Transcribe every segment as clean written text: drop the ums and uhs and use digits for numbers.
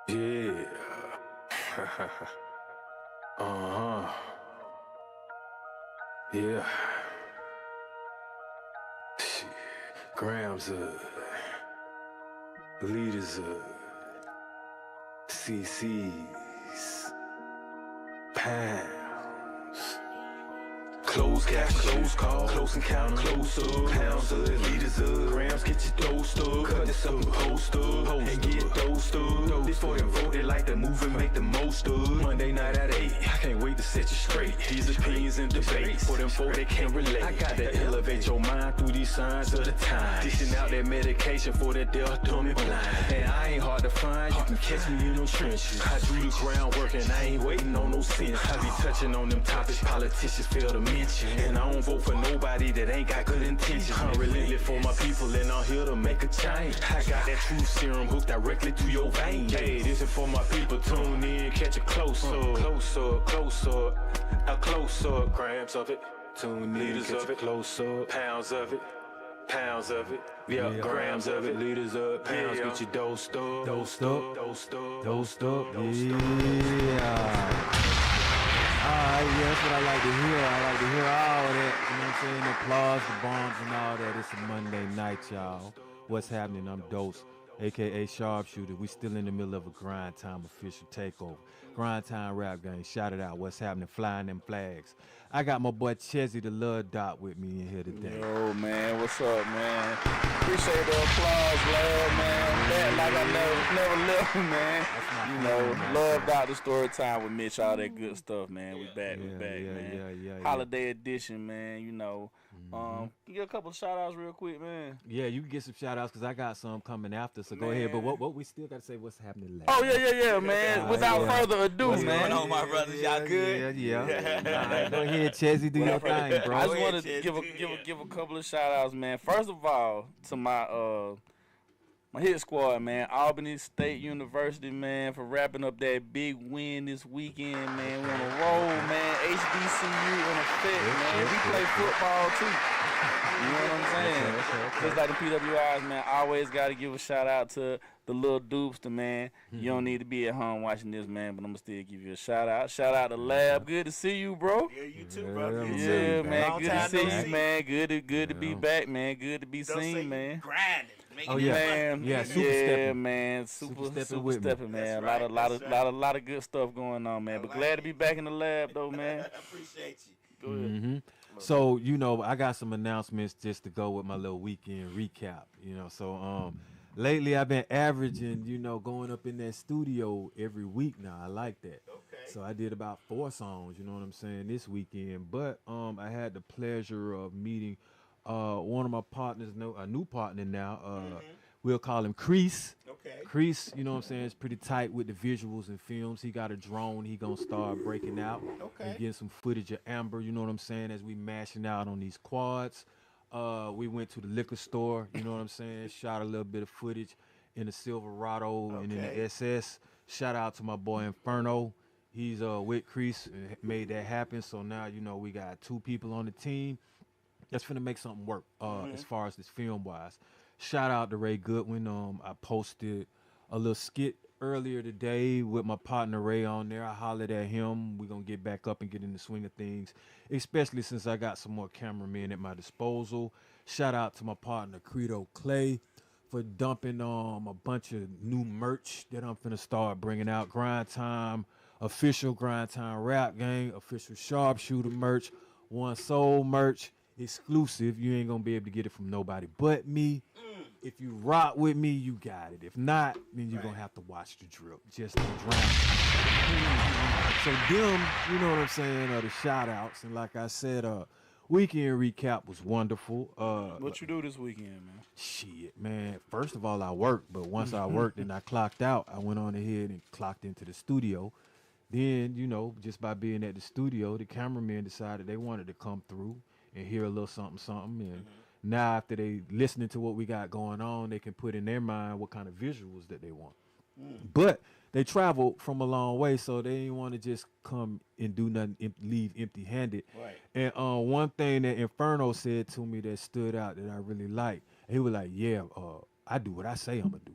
Yeah. uh-huh. Yeah. Shit. Grams leaders CC's pounds. Close caption, close call, close encounter, close up, pounds of liters of grams, get your dosed up, cut this up and post up, and get dosed up. This for them voted like the movement, make the most of. Monday night at 8, I can't wait to set you straight. These opinions and debates, for them folk that can't relate. I got to elevate your mind through these signs of the time. Dishing out that medication for that deaf, dumb and blind. And I ain't hard to find, you can catch me in them trenches. I do the groundwork and I ain't waiting on no sense. I be touching on them topics politicians fail to mention. And I don't vote for nobody that ain't got good intentions. I'm relentless for my people and I'm here to make a change. I got that truth serum hooked directly to your vein. Hey, this is for my people, tune in, catch a close-up. Close-up, close-up, a close-up, grams of it. Tune in, catch a close-up, pounds of it. Pounds of it, yeah, grams of it, liters up, pounds, get you dosed up, dosed up, dosed up, dosed up, yeah. Alright, yeah, that's what I like to hear. I like to hear all that, you know what I'm saying? The applause, the bombs, and all that. It's a Monday night, y'all. What's happening? I'm Dose, aka Sharpshooter. We still in the middle of a grind time official takeover. Grind time rap game. Shout it out. What's happening? Flying them flags. I got my boy Chezzy the Love Dot with me in here today. Yo, man, what's up, man? Appreciate the applause, love, man. That like I never left, man. You know, loved out the story time with Mitch, all that good stuff, man. We back, man. Yeah. Holiday edition, man. You know, get a couple of shout outs real quick, man. Yeah, you can get some shout outs because I got some coming after. So go ahead. But what we still got to say what's happening last. Oh yeah, man. Without further ado, What's man. going on, my brothers? Y'all good? Yeah. All right, go ahead, Chezzy, do your thing, bro. I just want to give a couple of shout outs, man. First of all, to my hit squad, man, Albany State University, man, for wrapping up that big win this weekend, man. We on a roll, man. HBCU in effect, man. We play football too. You know what I'm saying? Just like the PWIs, man, I always got to give a shout out to the little dupster, man. You don't need to be at home watching this, man, but I'm going to still give you a shout out. Shout out to Lab. Good to see you, bro. Yeah, you too, bro. Yeah, man. Long Good to time see no you, see. man. Good to be back, man. Good to be Don't say seen, man. grinding. Oh, yeah. Man, Yeah, super yeah, stepping. man, super with me. stepping, man. That's A right, lot of good stuff going on, man. But glad to be back in the lab, though, man. I appreciate you. Go ahead. So, you know, I got some announcements just to go with my little weekend recap, you know. So, lately I've been averaging, you know, going up in that studio every week now. I like that. Okay. So I did about 4 songs, you know what I'm saying, this weekend. But I had the pleasure of meeting one of my partners, a new partner now. We'll call him Crease. Okay. Crease, you know what I'm saying, is pretty tight with the visuals and films. He got a drone. He gonna start breaking out Okay. and getting some footage of Amber, you know what I'm saying, as we mashing out on these quads. We went to the liquor store, you know what I'm saying, shot a little bit of footage in the Silverado and in the Okay. SS. Shout out to my boy Inferno. He's with Crease and made that happen. So now, you know, we got 2 people on the team that's finna make something work as far as this film wise. Shout out to Ray Goodwin. I posted a little skit earlier today with my partner Ray on there. I hollered at him. We're gonna get back up and get in the swing of things, especially since I got some more cameramen at my disposal. Shout out to my partner Credo Clay for dumping a bunch of new merch that I'm finna start bringing out. Grind Time, official Grind Time Rap Gang, official Sharpshooter merch, One Soul merch, exclusive. You ain't gonna be able to get it from nobody but me. If you rock with me, you got it. If not, then you're gonna have to watch the drip. Just don't drown. So them, you know what I'm saying, are the shout outs. And like I said, weekend recap was wonderful. What you do this weekend, man? Shit, man. First of all, I worked, but once I worked and I clocked out, I went on ahead and clocked into the studio. Then, you know, just by being at the studio, the cameramen decided they wanted to come through and hear a little something. And now after they listening to what we got going on, they can put in their mind what kind of visuals that they want. But they traveled from a long way, so they didn't want to just come and do nothing, leave empty-handed. Right. And one thing that Inferno said to me that stood out that I really like, He was like, yeah, I do what I say I'm gonna do.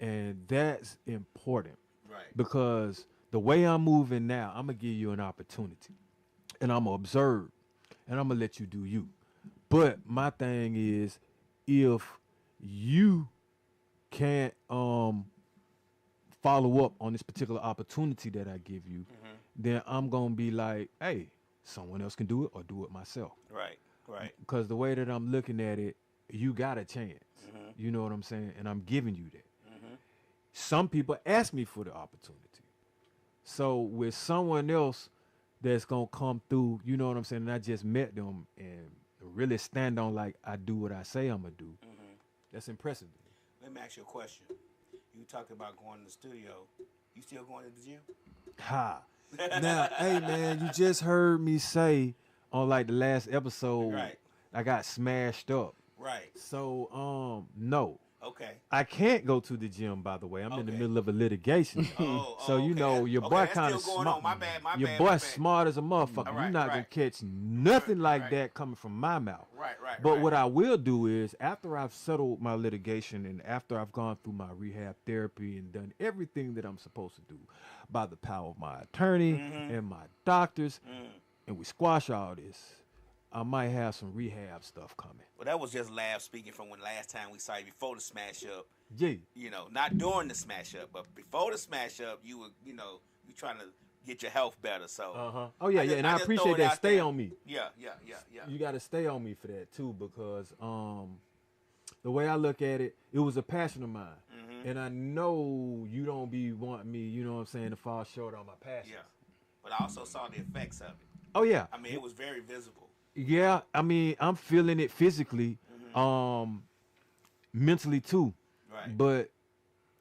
And that's important Right. because the way I'm moving now, I'm gonna give you an opportunity, and I'm gonna observe, and I'm gonna let you do you. But my thing is, if you can't follow up on this particular opportunity that I give you, then I'm gonna be like, hey, someone else can do it or do it myself. Right. Right. Because the way that I'm looking at it, you got a chance. You know what I'm saying? And I'm giving you that. Some people ask me for the opportunity. So with someone else that's gonna come through, you know what I'm saying, and I just met them and really stand on like I do what I say I'm gonna do, that's impressive. Let me ask you a question. You talked about going to the studio. You still going to the gym? Ha. Now, hey man, you just heard me say on like the last episode, Right. I got smashed up. Right. So no. Okay. I can't go to the gym, by the way. I'm in the Okay. middle of a litigation. So you okay. know your Okay, boy that's kind of still going on. smart. My bad, my your bad, boy my bad. smart as a motherfucker. All You're right, not gonna right. catch nothing like Right. that coming from my mouth. Right. Right. But right. what I will do is, after I've settled my litigation and after I've gone through my rehab therapy and done everything that I'm supposed to do by the power of my attorney and my doctors, and we squash all this, I might have some rehab stuff coming. Well, that was just laugh speaking from when last time we saw you before the smash up. Yeah. You know, not during the smash up, but before the smash up, you were, you trying to get your health better. So, Oh yeah, I yeah, just- and I I just appreciate throw it that. out Stay there. on me. yeah. You got to stay on me for that too, because the way I look at it, it was a passion of mine, and I know you don't be wanting me, you know what I'm saying, to fall short on my passion. Yeah. But I also saw the effects of it. Oh yeah, I mean, it was very visible. yeah. I mean, I'm feeling it physically, mentally too, Right. but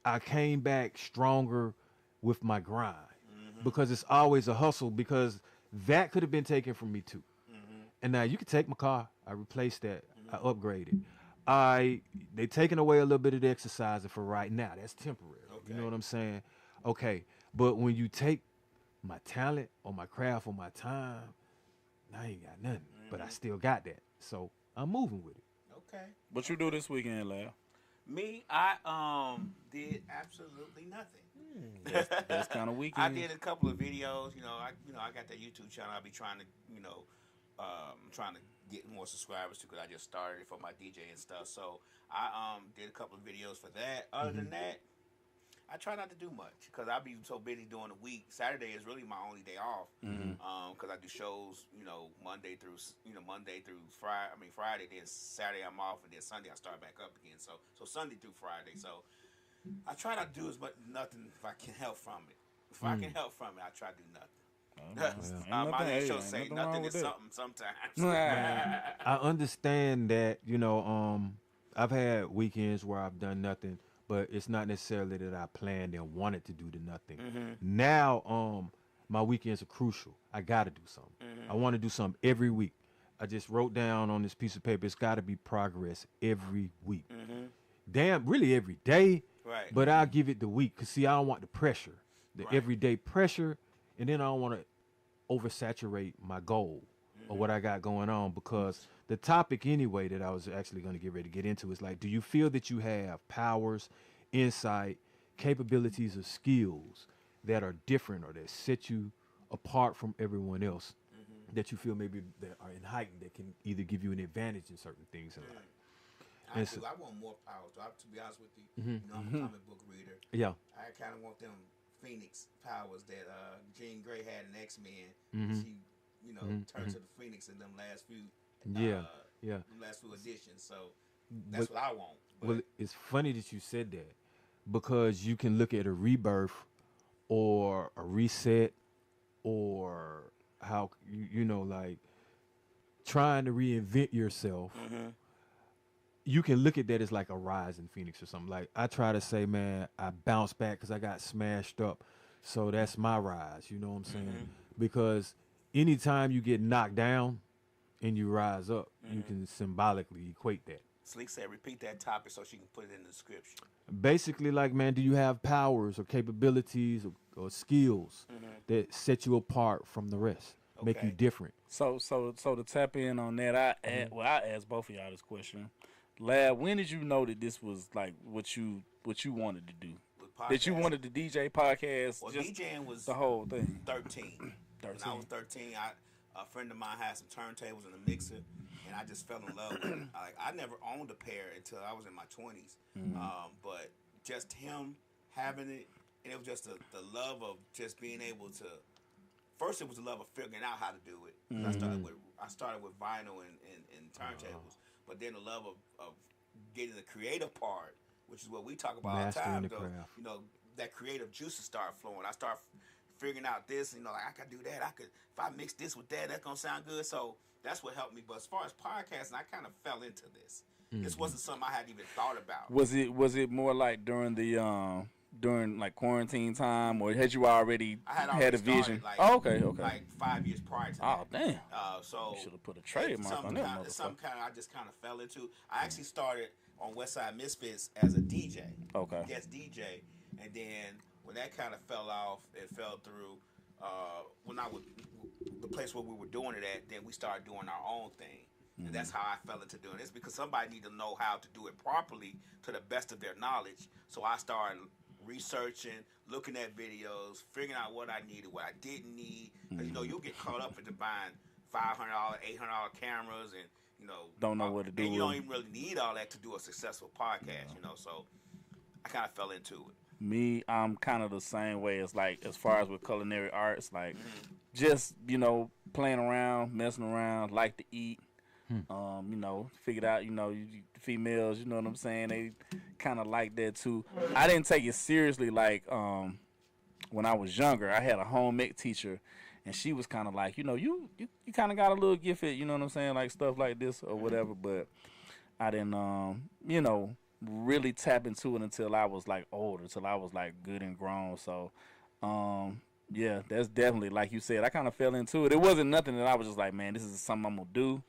I came back stronger with my grind because it's always a hustle, because that could have been taken from me too. And now you can take my car. I replaced that. I upgraded. They taking away a little bit of the exercising for right now. That's temporary. You know Okay. what I'm saying? Okay. But when you take my talent or my craft or my time, I ain't got nothing. But I still got that. So I'm moving with it. Okay. What you do this weekend, Lab? Me, I did absolutely nothing. That's kind of I weekend. did a couple of videos. I got that YouTube channel. I'll be trying to, trying to get more subscribers to, because I just started it for my DJ and stuff. So I did a couple of videos for that. Other than that, I try not to do much because I be so busy during the week. Saturday is really my only day off because I do shows, Monday through Friday. I mean Friday, then Saturday I'm off, and then Sunday I start back up again. So Sunday through Friday. So I try not to do as much nothing if I can help from it. If I can help from it, I try to do nothing. My next show say nothing is something sometimes. I understand that, I've had weekends where I've done nothing, but it's not necessarily that I planned and wanted to do the nothing. Now, my weekends are crucial. I got to do something. I want to do something every week. I just wrote down on this piece of paper, it's got to be progress every week. Damn, really every day. Right. But I'll give it the week. Because, see, I don't want the pressure, the everyday pressure, and then I don't want to oversaturate my goal or what I got going on, because the topic anyway that I was actually going to get ready to get into is like, do you feel that you have powers, insight, capabilities, or skills that are different or that set you apart from everyone else, that you feel maybe that are heightened, that can either give you an advantage in certain things in life? I do. I want more power. So to be honest with you, I'm a comic book reader. Yeah. I kind of want them Phoenix powers that Jean Grey had in X-Men. She, turned to the Phoenix in them last few, them last few editions. So that's what I want. But Well, it's funny that you said that, because you can look at a rebirth or a reset or how, like trying to reinvent yourself. You can look at that as like a rise in Phoenix or something. Like I try to say, man, I bounced back because I got smashed up. So that's my rise. You know what I'm saying? Because anytime you get knocked down and you rise up, you can symbolically equate that. Sleek said, repeat that topic so she can put it in the description. Basically, like, man, do you have powers or capabilities or skills that set you apart from the rest, make you Okay. different? So to tap in on that, I asked both of y'all this question. Lab, when did you know that this was like what you wanted to do? That you Podcast. wanted to DJ podcast? Well, just DJing was the whole thing. 13. 13. When I was 13, a friend of mine had some turntables and a mixer, and I just fell in love with it. I never owned a pair until I was in my 20s. But just him having it, and it was just the love of just being able to. First, it was the love of figuring out how to do it. I started with vinyl and turntables, but then the love of getting the creative part, which is what we talk about all the time. You know, that creative juices start flowing. I start figuring out this, like I could do that. If I mix this with that, that's gonna sound good. So that's what helped me. But as far as podcasting, I kind of fell into this. This wasn't something I hadn't even thought about. Was it more like during the during like quarantine time, or had you already had a vision? Okay. Like 5 years prior to that. Oh damn! So you should have put a trademark on that. Some kind I just kind of fell into. I actually started on Westside Misfits as a DJ. Okay. Guest DJ, and then when that kind of fell off, it fell through. When I was the place where we were doing it at, then we started doing our own thing. And that's how I fell into doing this, because somebody need to know how to do it properly to the best of their knowledge. So I started researching, looking at videos, figuring out what I needed, what I didn't need. Because, you'll get caught up into buying $500, $800 cameras and, don't know what to do. And you don't even really need all that to do a successful podcast, So I kind of fell into it. Me, I'm kind of the same way as far as with culinary arts, just, playing around, messing around, like to eat. Figured out, females, you know what I'm saying? They kind of like that too. I didn't take it seriously when I was younger. I had a home ec teacher, and she was kind of like, you kind of got a little gift at, you know what I'm saying, like stuff like this or whatever. But I didn't, really tap into it until I was like older, until I was like good and grown. So, yeah, that's definitely, like you said, I kind of fell into it. It wasn't nothing that I was just like, man, this is something I'm gonna do.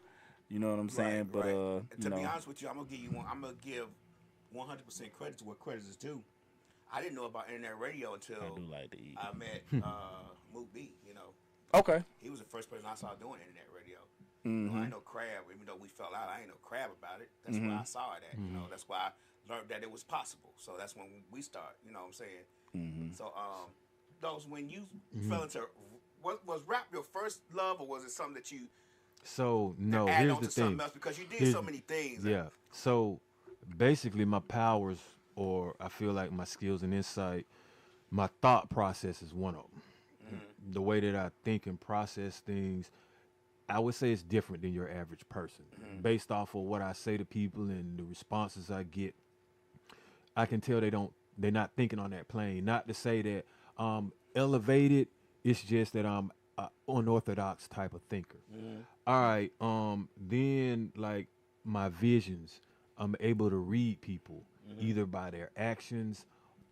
You know what I'm saying? Right, but to be honest with you, I'm gonna give 100% credit to what credit is due. I didn't know about internet radio until I do like to eat. I met Mook B. Okay. He was the first person I saw doing internet radio. Mm-hmm. I ain't no crab, even though we fell out. I ain't no crab about it. That's where I saw it at. That's why I learned that it was possible. So that's when we start. You know what I'm saying? So those when you fell into was rap your first love, or was it something that you? So no, add here's on the to thing. something else, because you did so many things. Yeah. So basically, my powers, or I feel like my skills and insight, my thought process is one of them. The way that I think and process things, I would say it's different than your average person. Based off of what I say to people and the responses I get, I can tell they're not thinking on that plane. Not to say that elevated. It's just that I'm unorthodox type of thinker. All right. Then like my visions, I'm able to read people either by their actions,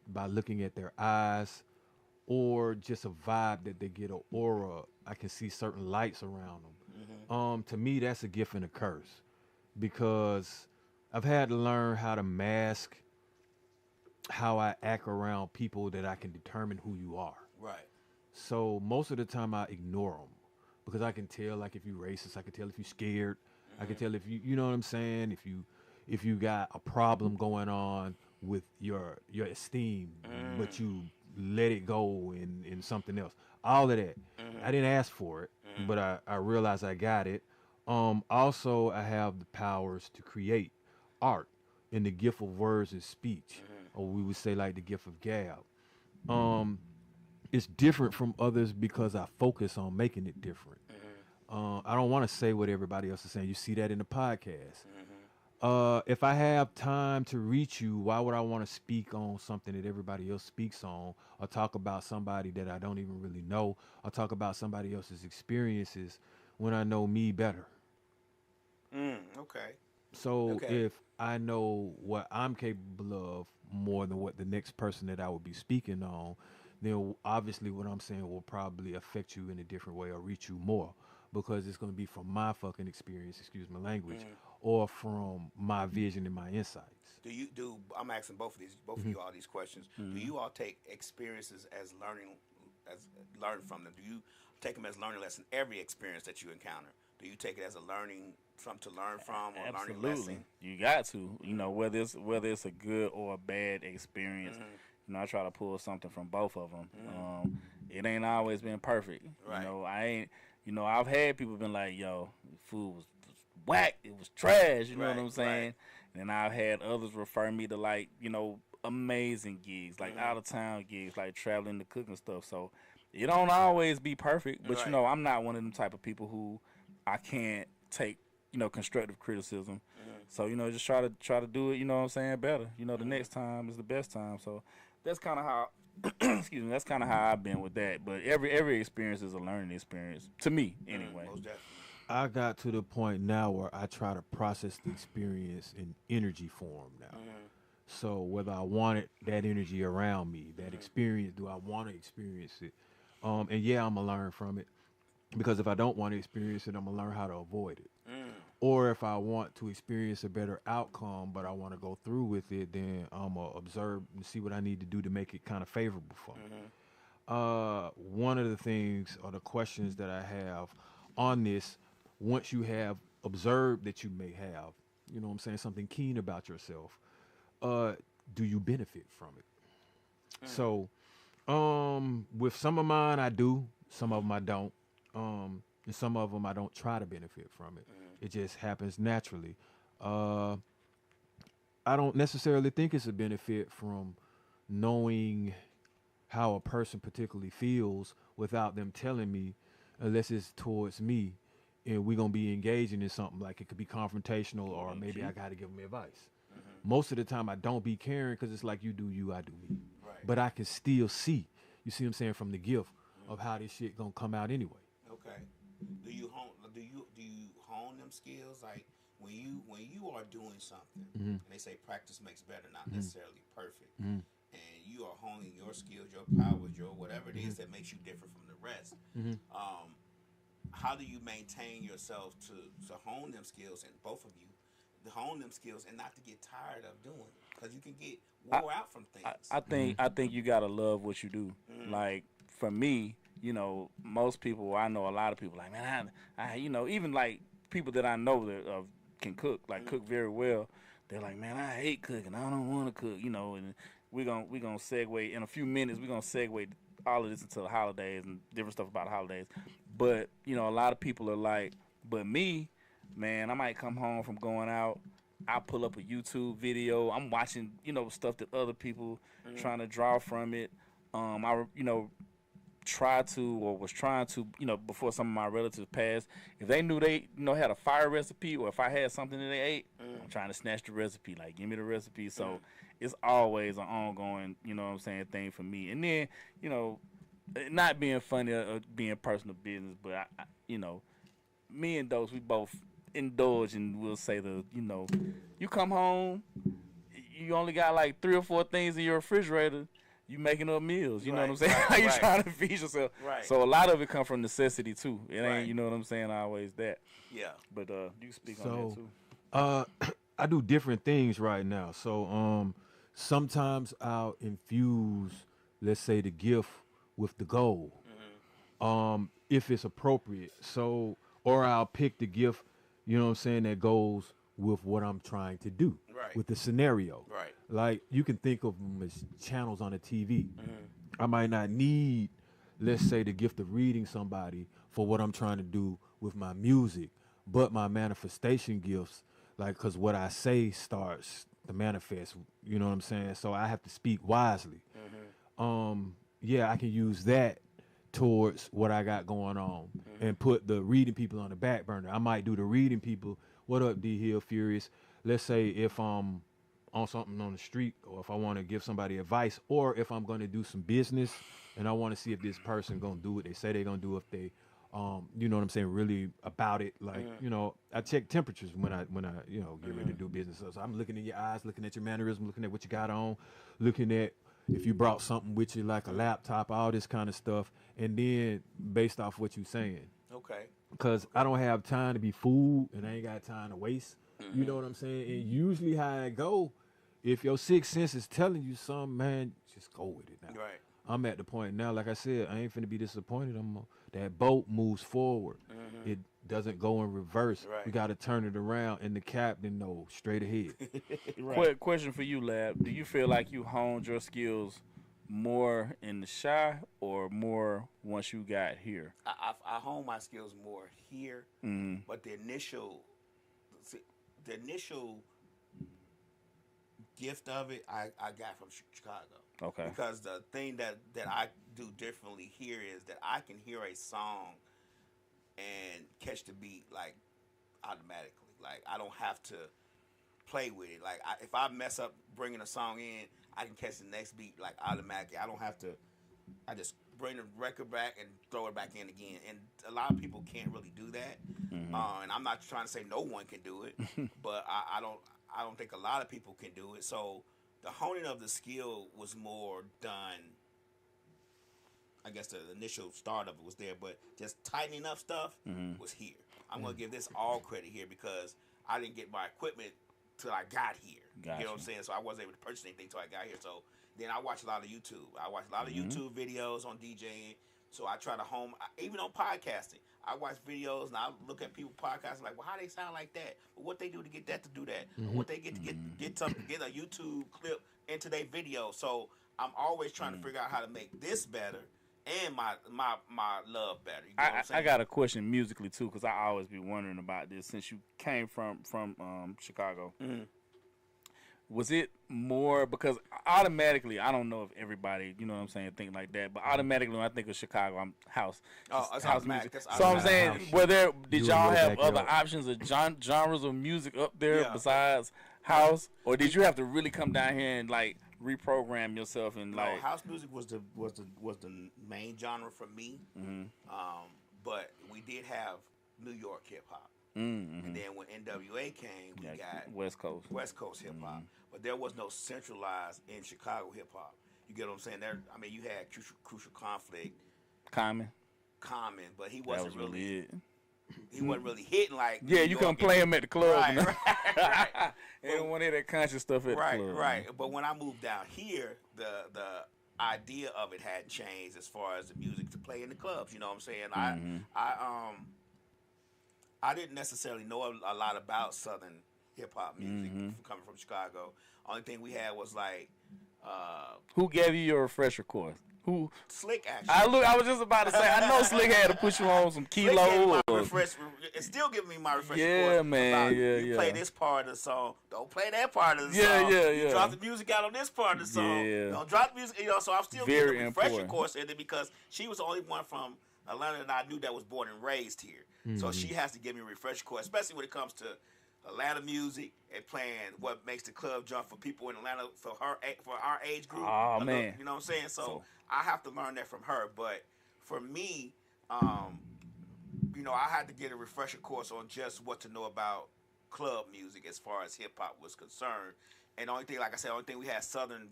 by looking at their eyes, or just a vibe that they get, an aura. I can see certain lights around them. To me, that's a gift and a curse, because I've had to learn how to mask how I act around people that I can determine who you are. Right. So most of the time I ignore them, because I can tell, like, if you're racist, I can tell if you're scared, I can tell if you know what I'm saying, if you got a problem going on with your esteem, but you let it go in something else. All of that. I didn't ask for it, but I realized I got it. Also, I have the powers to create art and the gift of words and speech, or we would say like the gift of gab. It's different from others because I focus on making it different. I don't want to say what everybody else is saying. You see that in the podcast. If I have time to reach you, why would I want to speak on something that everybody else speaks on, or talk about somebody that I don't even really know, or talk about somebody else's experiences when I know me better? Okay. So if I know what I'm capable of more than what the next person that I would be speaking on, then obviously what I'm saying will probably affect you in a different way or reach you more, because it's going to be from my fucking experience, excuse my language, or from my vision and my insights. I'm asking both of you all these questions. Do you all take experiences as learn from them? Do you take them as learning lesson every experience that you encounter? do you take it as a learning, something to learn from, or learning Absolutely, lesson? you got to. You know, whether it's a good or a bad experience. You know, I try to pull something from both of them. It ain't always been perfect. Right. You know, I ain't. You know, I've had people been like, "Yo, the food was whack. It was trash." You know what I'm saying? And I've had others refer me to like, you know, amazing gigs, like out of town gigs, like traveling to cook and stuff. So it don't always be perfect, but you know, I'm not one of them type of people who I can't take, you know, constructive criticism. So, you know, just try to do it, you know what I'm saying, better. You know, the next time is the best time. So that's kind of how excuse me, that's kind of how I've been with that. But every experience is a learning experience to me anyway. Most definitely. I got to the point now where I try to process the experience in energy form now. So whether I wanted that energy around me, that experience, do I want to experience it? And yeah, I'm gonna learn from it, because if I don't want to experience it, I'm gonna learn how to avoid it. Or if I want to experience a better outcome, but I want to go through with it, then I'm gonna observe and see what I need to do to make it kind of favorable for me. One of the things or the questions that I have on this, once you have observed that you may have, you know what I'm saying, something keen about yourself, do you benefit from it? So, with some of mine I do, some of them I don't. And some of them I don't try to benefit from it. It just happens naturally. I don't necessarily think it's a benefit from knowing how a person particularly feels without them telling me, unless it's towards me and we're going to be engaging in something, like it could be confrontational, or maybe I got to give them advice. Most of the time I don't be caring, because it's like, you do you, I do me. But I can still see, you see what I'm saying, from the gift of how this shit going to come out anyway. Okay. Do you hone them skills, like when you are doing something, and they say practice makes better, not necessarily perfect, and you are honing your skills, your powers, your whatever it is that makes you different from the rest. How do you maintain yourself to hone them skills, and both of you to hone them skills and not to get tired of doing it, because you can get wore out from things. I think you gotta love what you do. Like for me, you know, most people, I know a lot of people like, man, I you know, even like people that I know that can cook, like cook very well. They're like, man, I hate cooking. I don't want to cook, you know. And we're gonna segue in a few minutes. We're gonna segue all of this into the holidays and different stuff about holidays. But you know, a lot of people are like, but me, man, I might come home from going out. I pull up a YouTube video. I'm watching, you know, stuff that other people trying to draw from it. I, you know, was trying to, you know, before some of my relatives passed, if they knew they, you know, had a fire recipe, or if I had something that they ate, I'm trying to snatch the recipe, like, give me the recipe. So it's always an ongoing, you know what I'm saying, thing for me. And then, you know, not being funny or being personal business, but I you know, me and Dose, we both indulge and we'll say you know, you come home, you only got like 3 or 4 things in your refrigerator. You making up meals, you know what I'm saying? How you trying to feed yourself? So a lot of it come from necessity too. It ain't, you know what I'm saying, always that. Yeah. But you can speak on that too. I do different things right now. So sometimes I'll infuse, let's say, the gift with the goal, if it's appropriate. So, or I'll pick the gift, you know what I'm saying, that goes with what I'm trying to do, with the scenario. Like, you can think of them as channels on the TV. I might not need, let's say, the gift of reading somebody for what I'm trying to do with my music, but my manifestation gifts, like, because what I say starts to manifest, you know what I'm saying? So I have to speak wisely. Yeah, I can use that towards what I got going on and put the reading people on the back burner. I might do the reading people. What up, D Hill Furious? Let's say if I'm on something on the street, or if I want to give somebody advice, or if I'm going to do some business and I want to see if this person going to do what they say they're going to do, if they, you know what I'm saying, really about it. Like, you know, I check temperatures when I you know, get ready to do business. So I'm looking in your eyes, looking at your mannerism, looking at what you got on, looking at if you brought something with you, like a laptop, all this kind of stuff. And then based off what you're saying. Okay. Because I don't have time to be fooled, and I ain't got time to waste. You know what I'm saying? And usually how it go, if your sixth sense is telling you something, man, just go with it now. I'm at the point now, like I said, I ain't finna be disappointed. That boat moves forward. It doesn't go in reverse. Right. We got to turn it around, and the captain knows straight ahead. Quick question for you, Lab. Do you feel like you honed your skills more in the shy or more once you got here? I hone my skills more here, but the initial gift of it I got from Chicago. Okay. Because the thing that I do differently here is that I can hear a song and catch the beat like automatically. Like I don't have to play with it. Like if I mess up bringing a song in, I can catch the next beat like automatically. I don't have to. I just bring the record back and throw it back in again. And a lot of people can't really do that. And I'm not trying to say no one can do it, but I don't think a lot of people can do it. So the honing of the skill was more done. I guess the initial start of it was there, but just tightening up stuff was here. I'm gonna give this all credit here because I didn't get my equipment till I got here. Gotcha. You know what I'm saying? So I wasn't able to purchase anything till I got here. So then I watch a lot of YouTube. I watch a lot of YouTube videos on DJing. So I try to home, even on podcasting. I watch videos and I look at people podcasting like, well, how they sound like that? But what they do to get that to do that? What they get to get a YouTube clip into their video. So I'm always trying to figure out how to make this better and my love better. You know what I'm saying? I got a question musically too, because I always be wondering about this since you came from Chicago. Was it more because automatically, I don't know if everybody, you know what I'm saying, think like that, but automatically when I think of Chicago, I'm house. It's house automatic. music. That's So I'm automatic. saying, did You y'all in your have other backyard. options of genres of music up there Yeah. besides house, or did you have to really come down here and like reprogram yourself and like? No, house music was the main genre for me. But we did have New York hip hop, and then when NWA came, we got West Coast. West Coast hip hop. But there was no centralized in Chicago hip hop. You get what I'm saying? There, I mean, you had Crucial Conflict, Common. but he That wasn't was really really it. he wasn't really hitting like Yeah, New you York couldn't play him at the club. Right, you know? right. They don't want to hear that conscious stuff at Right, the club. right. But when I moved down here, the idea of it had changed as far as the music to play in the clubs. You know what I'm saying? I didn't necessarily know a lot about Southern hip hop music coming from Chicago. Only thing we had was like Who gave you your refresher course? Who? Slick actually. I was just about to say. I know Slick had to put you on some Slick gave me kilo. my it's still giving me my refresher Yeah, course. man, about, yeah, you yeah. play this part of the song. Don't play that part of the Yeah, song. yeah, You yeah. drop the music out on this part of the song. Yeah. Don't drop the music. So I'm still Very getting a refresher important. course in it because she was the only one from Atlanta that I knew that was born and raised here. So she has to give me a refresher course, especially when it comes to Atlanta music and playing what makes the club jump for people in Atlanta for our age group. Oh, man. You know what I'm saying? So So- I have to learn that from her. But for me, you know, I had to get a refresher course on just what to know about club music as far as hip hop was concerned. And the only thing, like I said, the only thing we had Southern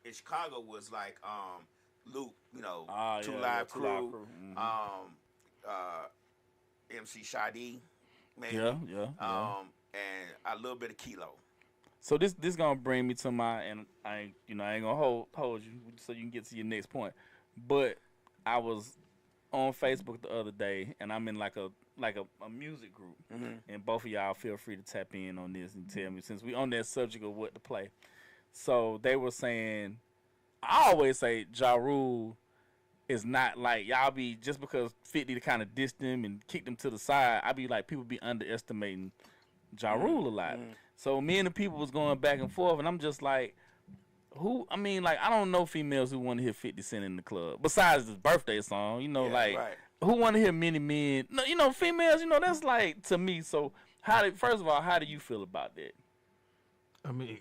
in Chicago was like Luke, you know, Two Live Two Live Crew, Mhm. MC Shadi, maybe. Yeah. And a little bit of Kilo. So this gonna bring me to my, and I ain't gonna hold you so you can get to your next point. But I was on Facebook the other day, and I'm in like a music group, and both of y'all feel free to tap in on this and tell me since we on that subject of what to play. So they were saying, I always say Ja Rule is not like y'all be just because 50 to kind of diss them and kick them to the side. I be like people be underestimating Ja Rule a lot. So me and the people was going back and forth, and I'm just like, who? I mean, like I don't know females who want to hear 50 Cent in the club besides his birthday song. You know, Yeah, like right. who want to hear Many Men? No, you know, females. You know, that's like to me. So first of all, how do you feel about that? I mean,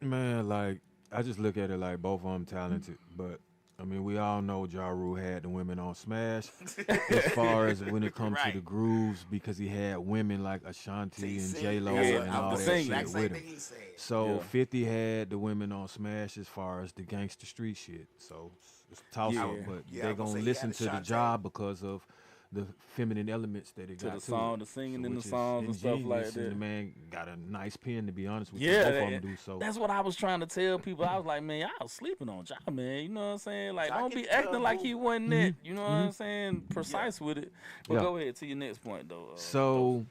man, like I just look at it like both of them talented, but I mean, we all know Ja Rule had the women on smash as far as when it comes to Right. the grooves because he had women like Ashanti and TC. J Lo Yeah, and I'm all the that singing. shit Exact same with thing him. he said. So Yeah. 50 had the women on smash as far as the gangster street shit. So it's tough Yeah. up, but Yeah, they I'm gonna say gonna he listen had to the Ashanti. job because of the feminine elements that it To got the to song, it. the singing So in the which is songs and stuff like ingenious, and that. the man got a nice pen, to be honest with you. Yeah, Both of them do so. that's what I was trying to tell people. I was like, man, y'all sleeping on Ja, man. You know what I'm saying? Like, Ja don't get be the acting club like he moving. wasn't that. You know what I'm saying? Precise with it. But Yeah. go ahead to your next point, though. So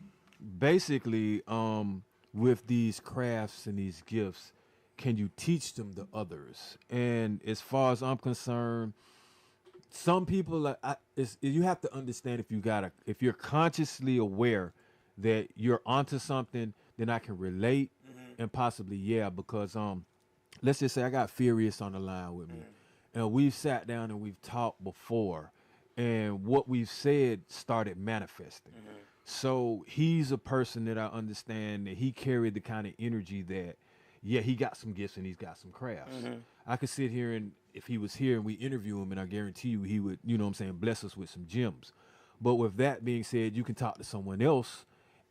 basically, with these crafts and these gifts, can you teach them to others? And as far as I'm concerned, some people you have to understand if you're consciously aware that you're onto something, then I can relate and possibly because let's just say I got Furious on the line with me, and we've sat down and we've talked before, and what we've said started manifesting. So he's a person that I understand that he carried the kind of energy that, yeah, he got some gifts and he's got some crafts. I could sit here and if he was here and we interview him, and I guarantee you he would, you know what I'm saying, bless us with some gems. But with that being said, you can talk to someone else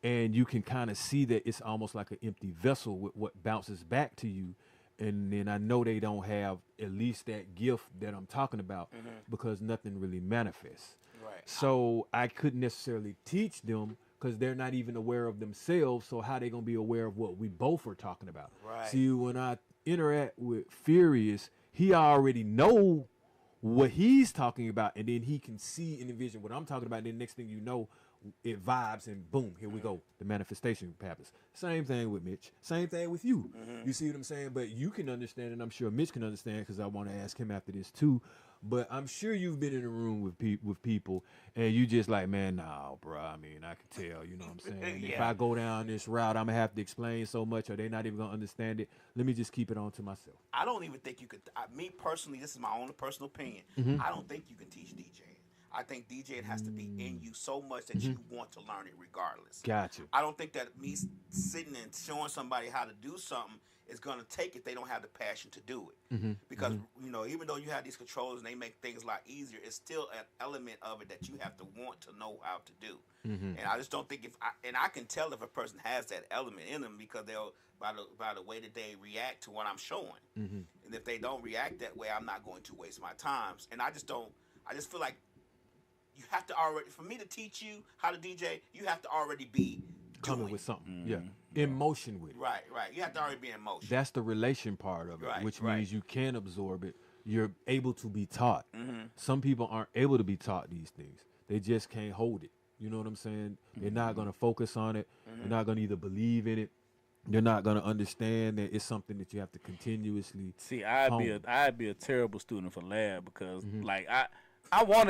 and you can kind of see that it's almost like an empty vessel with what bounces back to you. And then I know they don't have at least that gift that I'm talking about because nothing really manifests. Right. So I couldn't necessarily teach them because they're not even aware of themselves. So how they gonna be aware of what we both are talking about? Right. See, when I interact with Furious, he already know what he's talking about, and then he can see and envision what I'm talking about. And then next thing you know, it vibes and boom, here we go. The manifestation happens. Same thing with Mitch. Same thing with you. You see what I'm saying? But you can understand, and I'm sure Mitch can understand because I want to ask him after this too. But I'm sure you've been in a room with people, and you just like, man, nah, bro. I mean, I can tell. You know what I'm saying? If I go down this route, I'm gonna have to explain so much, or they're not even gonna understand it. Let me just keep it on to myself. I don't even think you could. Me personally, this is my own personal opinion. I don't think you can teach DJing. I think DJing has to be in you so much that you want to learn it regardless. Gotcha. I don't think that me sitting and showing somebody how to do something is going to take if they don't have the passion to do it. Because, you know, even though you have these controllers and they make things a lot easier, it's still an element of it that you have to want to know how to do. And I just don't think and I can tell if a person has that element in them because they'll, by the way that they react to what I'm showing. And if they don't react that way, I'm not going to waste my time. And I just feel like you have to already, for me to teach you how to DJ, you have to already be Coming with something, in motion with it. Right. You have to already be in motion. That's the relation part of it, Right, which right. means you can absorb it. You're able to be taught. Some people aren't able to be taught these things. They just can't hold it. You know what I'm saying? They're not going to focus on it. They're not going to either believe in it. They're not going to understand that it's something that you have to continuously See, I'd be a terrible student for lab because like I want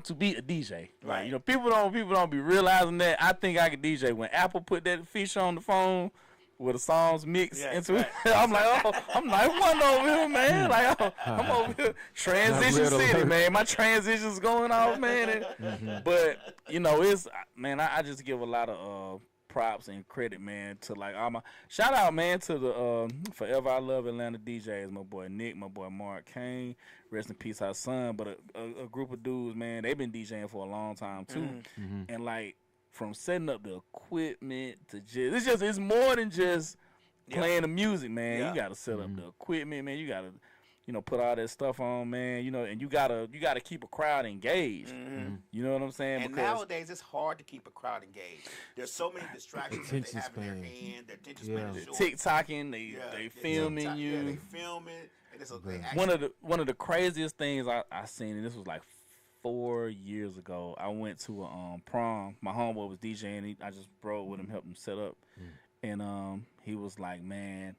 to be a DJ. Like, Right. you know, people don't be realizing that. I think I can DJ. When Apple put that feature on the phone where the songs mix into it, I'm like, I'm like, one over here, man. Like, I'm over here. Transition Red City, alert. man. My transition's going off, man. But, you know, man, I just give a lot of props and credit, man, to like all my shout out, man, to the Forever I Love Atlanta DJs, my boy Nick, my boy Mark Kane, rest in peace, our son. But a group of dudes, man, they've been DJing for a long time too, and like from setting up the equipment to it's more than just playing the music, man. Yeah. You got to set up the equipment, man. You got to, you know, put all that stuff on, man. You know, and you gotta keep a crowd engaged. You know what I'm saying? And Because nowadays, it's hard to keep a crowd engaged. There's so many distractions that they Attention have in their span. hand. Their attention span is short. TikToking, they Yeah, filming TikTok, you. Yeah, they filming. And it's they One of the craziest things I seen, and this was like 4 years ago. I went to a prom. My homeboy was DJing. I just rode with him, helped him set up, and he was like, "Man,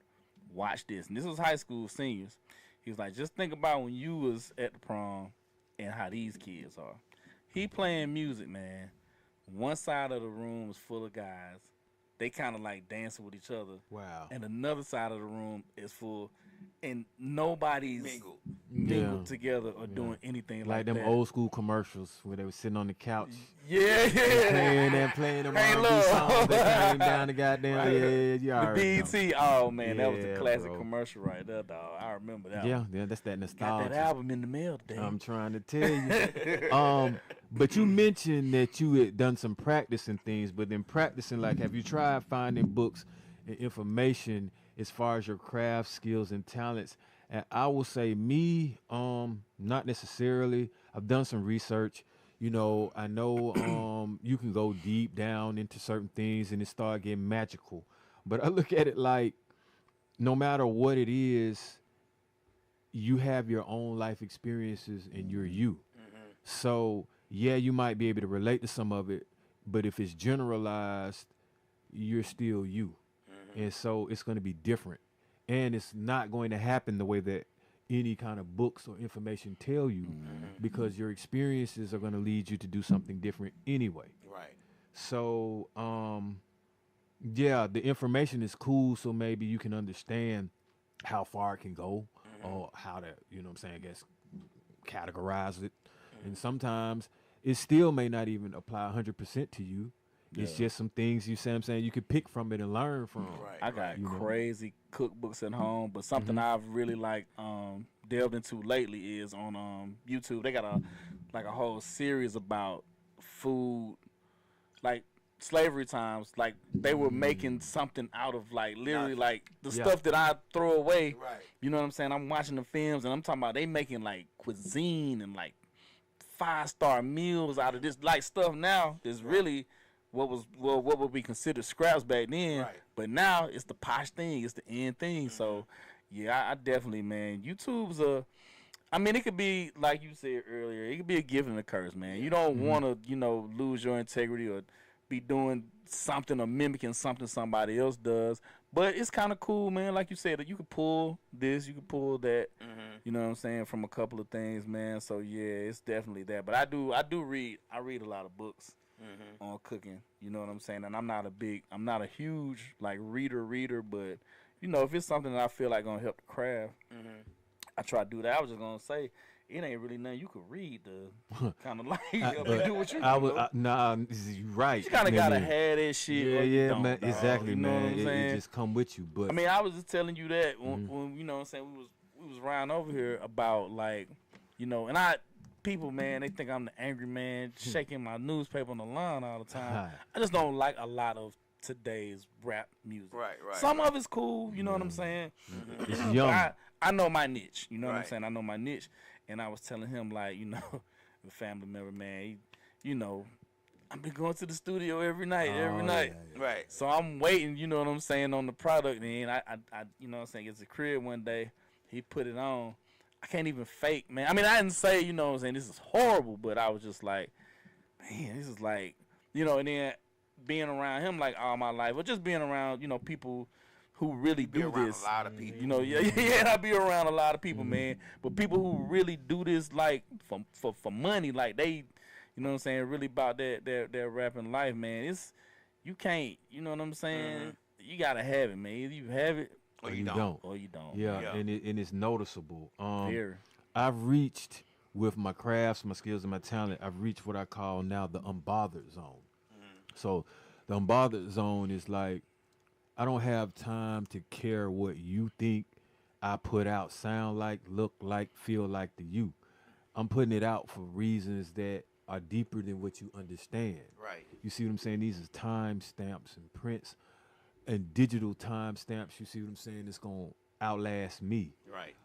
watch this." And this was high school seniors. He was like, "Just think about when you was at the prom and how these kids are." He playing music, man. One side of the room is full of guys. They kind of like dancing with each other. Wow. And another side of the room is full, and nobody's mingled. mingled together or doing anything like Like them that. old school commercials where they were sitting on the couch Yeah. playing them Hey, R&B look. songs. They came down the goddamn, you The already know. BET, oh man, that was the Yeah, classic bro. commercial right there, dog. I remember that. Yeah, one. yeah, that's that Got nostalgia. that album in the mail today. I'm trying to tell you. But you mentioned that you had done some practice and things, but then practicing, like, have you tried finding books and information as far as your craft skills and talents? And I will say me, not necessarily. I've done some research. You know, I know you can go deep down into certain things and it start getting magical. But I look at it like no matter what it is, you have your own life experiences and you're you. So yeah, you might be able to relate to some of it, but if it's generalized, you're still you. And so it's going to be different. And it's not going to happen the way that any kind of books or information tell you because your experiences are going to lead you to do something different anyway. Right. So, yeah, the information is cool. So maybe you can understand how far it can go or how to, you know what I'm saying, I guess, categorize it. And sometimes it still may not even apply 100% to you. It's just some things you say, I'm saying, you could pick from it and learn from. Right. I got You know? crazy cookbooks at home, but something I've really like delved into lately is on YouTube. They got a whole series about food, like slavery times. Like they were making something out of like literally like the stuff that I throw away. Right. You know what I'm saying? I'm watching the films and I'm talking about they making like cuisine and like 5-star meals out of this like stuff now is really what would be considered scraps back then, Right. but now it's the posh thing, it's the end thing. So yeah, I definitely, man, YouTube's I mean, it could be like you said earlier, it could be a gift and a curse, man. You don't want to, you know, lose your integrity or be doing something or mimicking something somebody else does. But it's kind of cool, man. Like you said, you could pull this, you could pull that. You know what I'm saying, from a couple of things, man. So yeah, it's definitely that. But I read a lot of books on cooking. You know what I'm saying? And I'm not a huge like reader, but you know, if it's something that I feel like gonna help the craft, I try to do that. I was just gonna say, it ain't really nothing you could read to kind of like do what you do. Nah, you're right. You kind of man, gotta man. have that shit. Yeah, or you yeah, don't, man. dog. Exactly, You know man. what I'm saying? It just come with you. But I mean, I was just telling you that when you know what I'm saying, we was riding over here about like, you know, and people, man, they think I'm the angry man shaking my newspaper on the lawn all the time. I just don't like a lot of today's rap music. Right. Some of it's cool, you know what I'm saying? it's But young. I know my niche, you know what I'm Right. saying? I know my niche. And I was telling him, like, you know, a family member, man, you know, I've been going to the studio every night. Right. So I'm waiting, you know what I'm saying, on the product. And I you know what I'm saying, it's a crib one day. He put it on. I can't even fake, man. I mean, I didn't say, you know what I'm saying, this is horrible, but I was just like, man, this is like, you know, and then being around him like all my life, or just being around, you know, people who really Be do around this. a lot of people. You know, yeah, I be around a lot of people, man. But people who really do this like for money, like they, you know what I'm saying, really about their rapping life, man. It's you can't, you know what I'm saying? You gotta have it, man. Either you have it Or you don't. or you don't. Yeah, Yeah. and it's noticeable. Very. I've reached with my crafts, my skills, and my talent. I've reached what I call now the unbothered zone. So the unbothered zone is like I don't have time to care what you think I put out sound like, look like, feel like to you. I'm putting it out for reasons that are deeper than what you understand. Right. You see what I'm saying? These are time stamps and prints and digital time stamps. You see what I'm saying? It's going to outlast me. Right.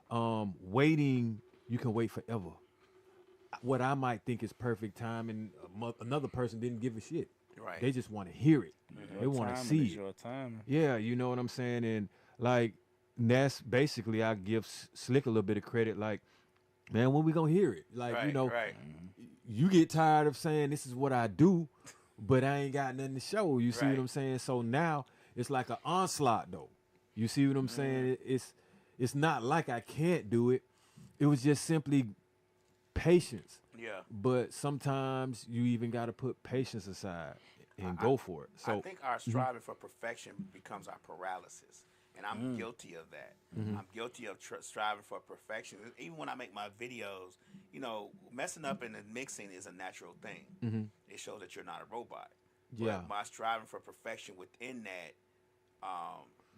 Waiting, you can wait forever. What I might think is perfect time and another person didn't give a shit. Right. They just want to hear it. They want to Timing see is it. your time. Yeah, you know what I'm saying? And like, that's basically, I give Slick a little bit of credit. Like, man, when we gonna hear it? Like, Right. you know, Right. you get tired of saying this is what I do, but I ain't got nothing to show. You see Right. what I'm saying? So now it's like an onslaught, though. You see what I'm saying? It's not like I can't do it. It was just simply patience. Yeah. But sometimes you even got to put patience aside and go for it. So I think our striving for perfection becomes our paralysis. And I'm guilty of that. I'm guilty of striving for perfection. Even when I make my videos, you know, messing up in the mixing is a natural thing. It shows that you're not a robot. Yeah. But my striving for perfection within that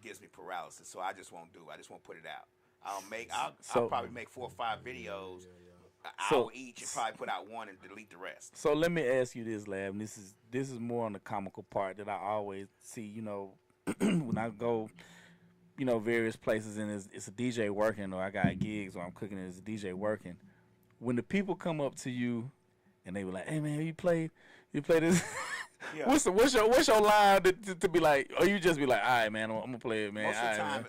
gives me paralysis. So I just won't do it. I just won't put it out. I'll probably make 4 or 5 videos, an hour each, and probably put out one and delete the rest. So let me ask you this, Lab. And this is more on the comical part that I always see. You know, when I go, you know, various places and it's a DJ working, or I got gigs, or I'm cooking and it's a DJ working. When the people come up to you and they were like, "Hey man, you play this." Yeah. What's your line to be like? Or you just be like, "All right, man, I'm gonna play it, man."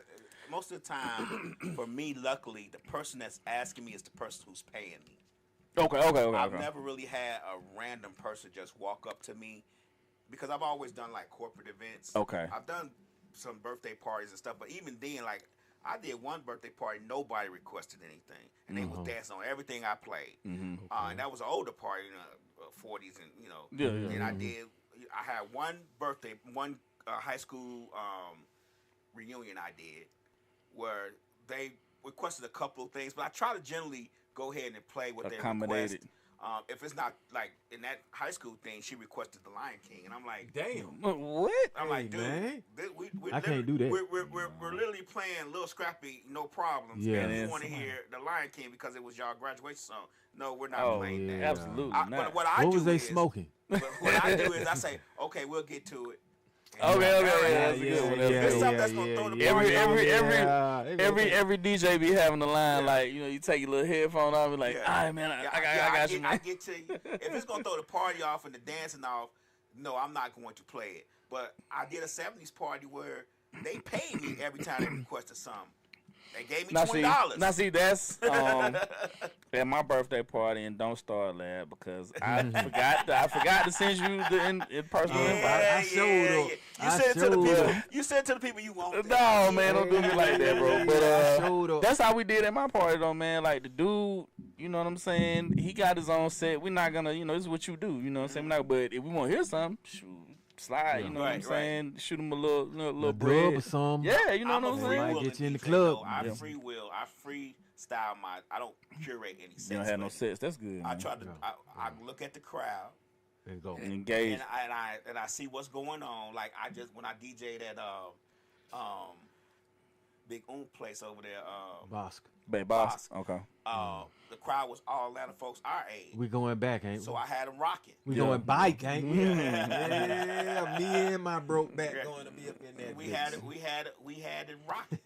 Most of the time, for me, luckily, the person that's asking me is the person who's paying me. Okay. I've never really had a random person just walk up to me because I've always done like corporate events. Okay. I've done some birthday parties and stuff, but even then, like I did one birthday party, nobody requested anything, and they was dancing on everything I played. And that was an older party, 40s, and Yeah. And I had one high school reunion I did where they requested a couple of things, but I try to generally go ahead and play what they request. If it's not like in that high school thing, she requested the Lion King, and I'm like, Damn. What? I'm like, dude, man. we I can't do that. We're literally playing Lil Scrappy, No Problems, Yeah. and you want to hear the Lion King because it was y'all graduation song. No, we're not Oh, playing yeah. that. Absolutely not. But What was they smoking? What I do is I say, okay, we'll get to it. Okay, that's a yeah, good one. yeah, That's It's good. something that's gonna throw the Every party every DJ be having a line like, you take your little headphone off and like, all right, man, I got you, man. I get to you. If it's gonna throw the party off and the dancing off, no, I'm not going to play it. But I did a 70s party where they paid me every time they requested something. They gave me $20. Now see, that's at my birthday party, and don't start that because I forgot to send you the in personal invite. I showed up. You said it to the people. You said it to the people you want. No, man, don't do me like that, bro. But showed up. that's how we did at my party, though, man. Like the dude, you know what I'm saying? He got his own set. We're not gonna, this is what you do. You know what I'm saying? But if we want to hear something, shoot. Slide, you know what I'm saying? Shoot him a little bread or something. Yeah, you know what I'm saying? Might get you in the club. I free will. I freestyle my. I don't curate any sets. You don't have no sets. That's good. I Man. try to. I look at the crowd and go engage, and I see what's going on. Like when I DJ'd at Big place over there. Bosque. Bosque. Okay. The crowd was all Atlanta folks our age. We going back, ain't we? So I had them rocking. We going bike, ain't we? Yeah, me and my broke back going to be up in that. We had it rocking.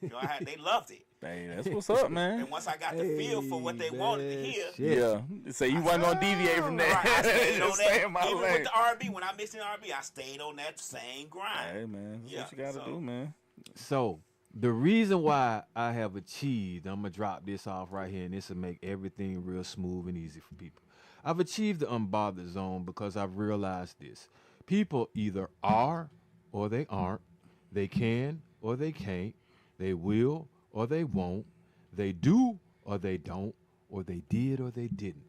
They loved it. Hey, that's what's up, man. And once I got the feel for what they wanted to hear, yeah. So you wasn't gonna deviate from that. Right, I stayed on that. Even lane. with the R&B, when I mixed in R&B, I stayed on that same grind. Hey, man, that's what you gotta do, man. So the reason why I have achieved, I'm gonna drop this off right here, and this will make everything real smooth and easy for people. I've achieved the unbothered zone because I've realized this: people either are or they aren't, they can or they can't, they will or they won't, they do or they don't, or they did or they didn't.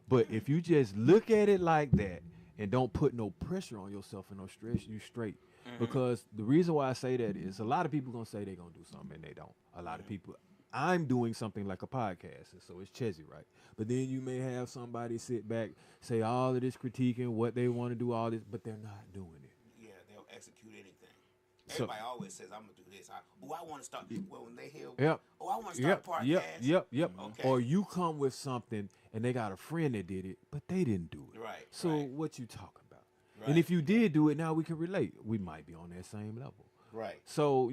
But if you just look at it like that and don't put no pressure on yourself and no stress, you straight. Because the reason why I say that is a lot of people gonna say they're gonna do something and they don't. A lot of people, I'm doing something like a podcast, and so it's Chezzy, right? But then you may have somebody sit back, say all of this critiquing what they want to do, all this, but they're not doing it. Yeah, they'll execute anything. Everybody always says, I'm gonna do this. I want to start. Well, when they hear, I want to start a podcast. Yep. Okay. Or you come with something and they got a friend that did it, but they didn't do it. Right. So right. what you talking about? Right. And if you did do it, now we can relate. We might be on that same level. Right. So,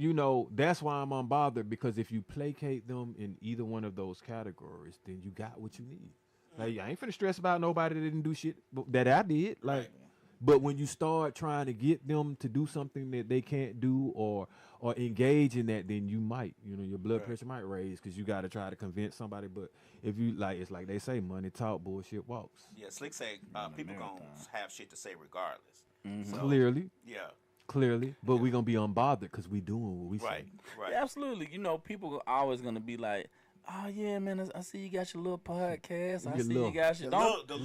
that's why I'm unbothered, because if you placate them in either one of those categories, then you got what you need. Like, I ain't finna stress about nobody that didn't do shit that I did. Like, Right. But when you start trying to get them to do something that they can't do or engage in that, then you might, your blood pressure might raise because you got to try to convince somebody. But if you it's like they say, money talk, bullshit walks. Yeah, Slick say people gonna have shit to say regardless. So, Clearly. Yeah. Clearly, but we're gonna be unbothered because we doing what we Right. say. Right. Yeah, absolutely. People are always gonna be like, oh yeah, man, I see you got your little podcast. I see you got your don't put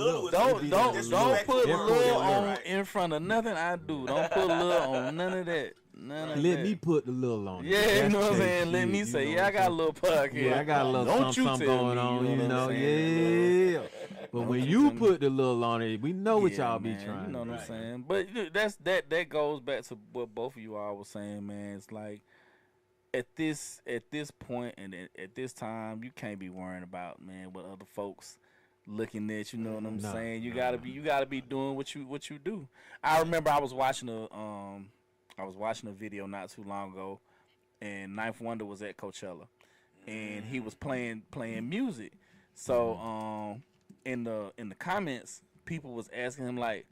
Lil on in front of nothing I do. Don't put Lil on none of that. Let me put the Lil on. Yeah, you know what I'm saying. Let me say, I got a little podcast. Yeah, I got a little something going on. Yeah. But when you put the Lil on it, we know what y'all be trying. You know what I'm saying. But that goes back to what both of you all were saying, man. It's like, at this point and at this time, you can't be worrying about, man, what other folks looking at. You know what I'm saying? You gotta be doing what you do. I remember I was watching a video not too long ago, and Ninth Wonder was at Coachella, and he was playing music. So in the comments, people was asking him like,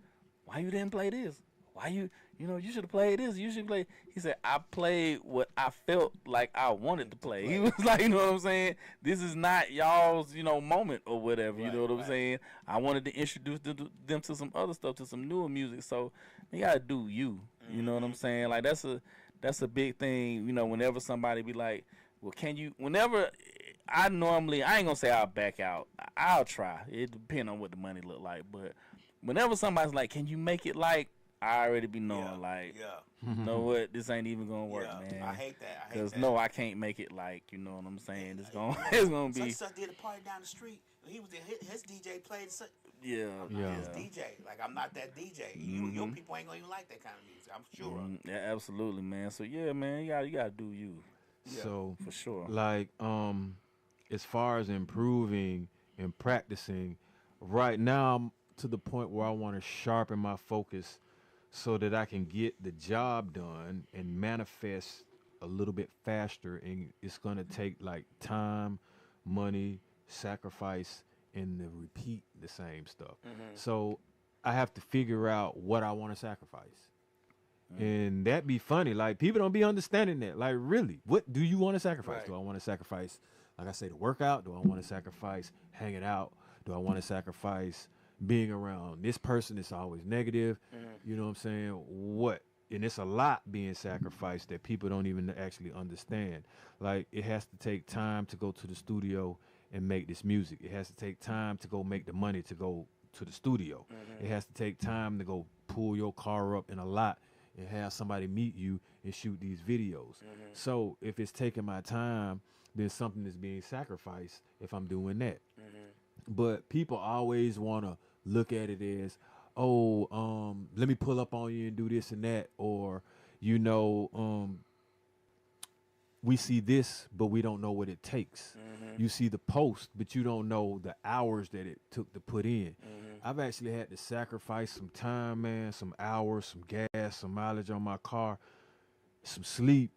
why you didn't play this? Why you you should have played this. You should play. He said, I played what I felt like I wanted to play. He was like, you know what I'm saying? This is not y'all's, moment or whatever. You know what I'm saying? I wanted to introduce them to some other stuff, to some newer music. So you gotta do you. You know what I'm saying? Like that's a big thing. Whenever somebody be like, well, can you? Whenever I ain't gonna say I'll back out. I'll try. It depends on what the money look like. But whenever somebody's like, can you make it like? I already be knowing, you know what, this ain't even gonna work, man. I hate that. Because no, I can't make it like, you know what I'm saying. It's gonna be. Such did a party down the street. He was there. His DJ played. His DJ. Like I'm not that DJ. Your people ain't gonna even like that kind of music. I'm sure. Yeah, absolutely, man. So yeah, man, you gotta do you. Yeah, so for sure. Like as far as improving and practicing, right now I'm to the point where I want to sharpen my focus, so that I can get the job done and manifest a little bit faster. And it's going to take like time, money, sacrifice, and to repeat the same stuff. So I have to figure out what I want to sacrifice. And that be funny. Like people don't be understanding that. Like really, what do you want to sacrifice? Right. Do I want to sacrifice, like I say, the workout? Do I want to sacrifice hanging out? Do I want to sacrifice being around this person that's always negative? You know what I'm saying? What? And it's a lot being sacrificed that people don't even actually understand. Like it has to take time to go to the studio and make this music. It has to take time to go make the money to go to the studio. It has to take time to go pull your car up in a lot and have somebody meet you and shoot these videos. So if it's taking my time, then something is being sacrificed if I'm doing that. But people always want to look at it as, let me pull up on you and do this and that, or we see this but we don't know what it takes. You see the post but you don't know the hours that it took to put in. I've actually had to sacrifice some time, man, some hours, some gas, some mileage on my car, some sleep,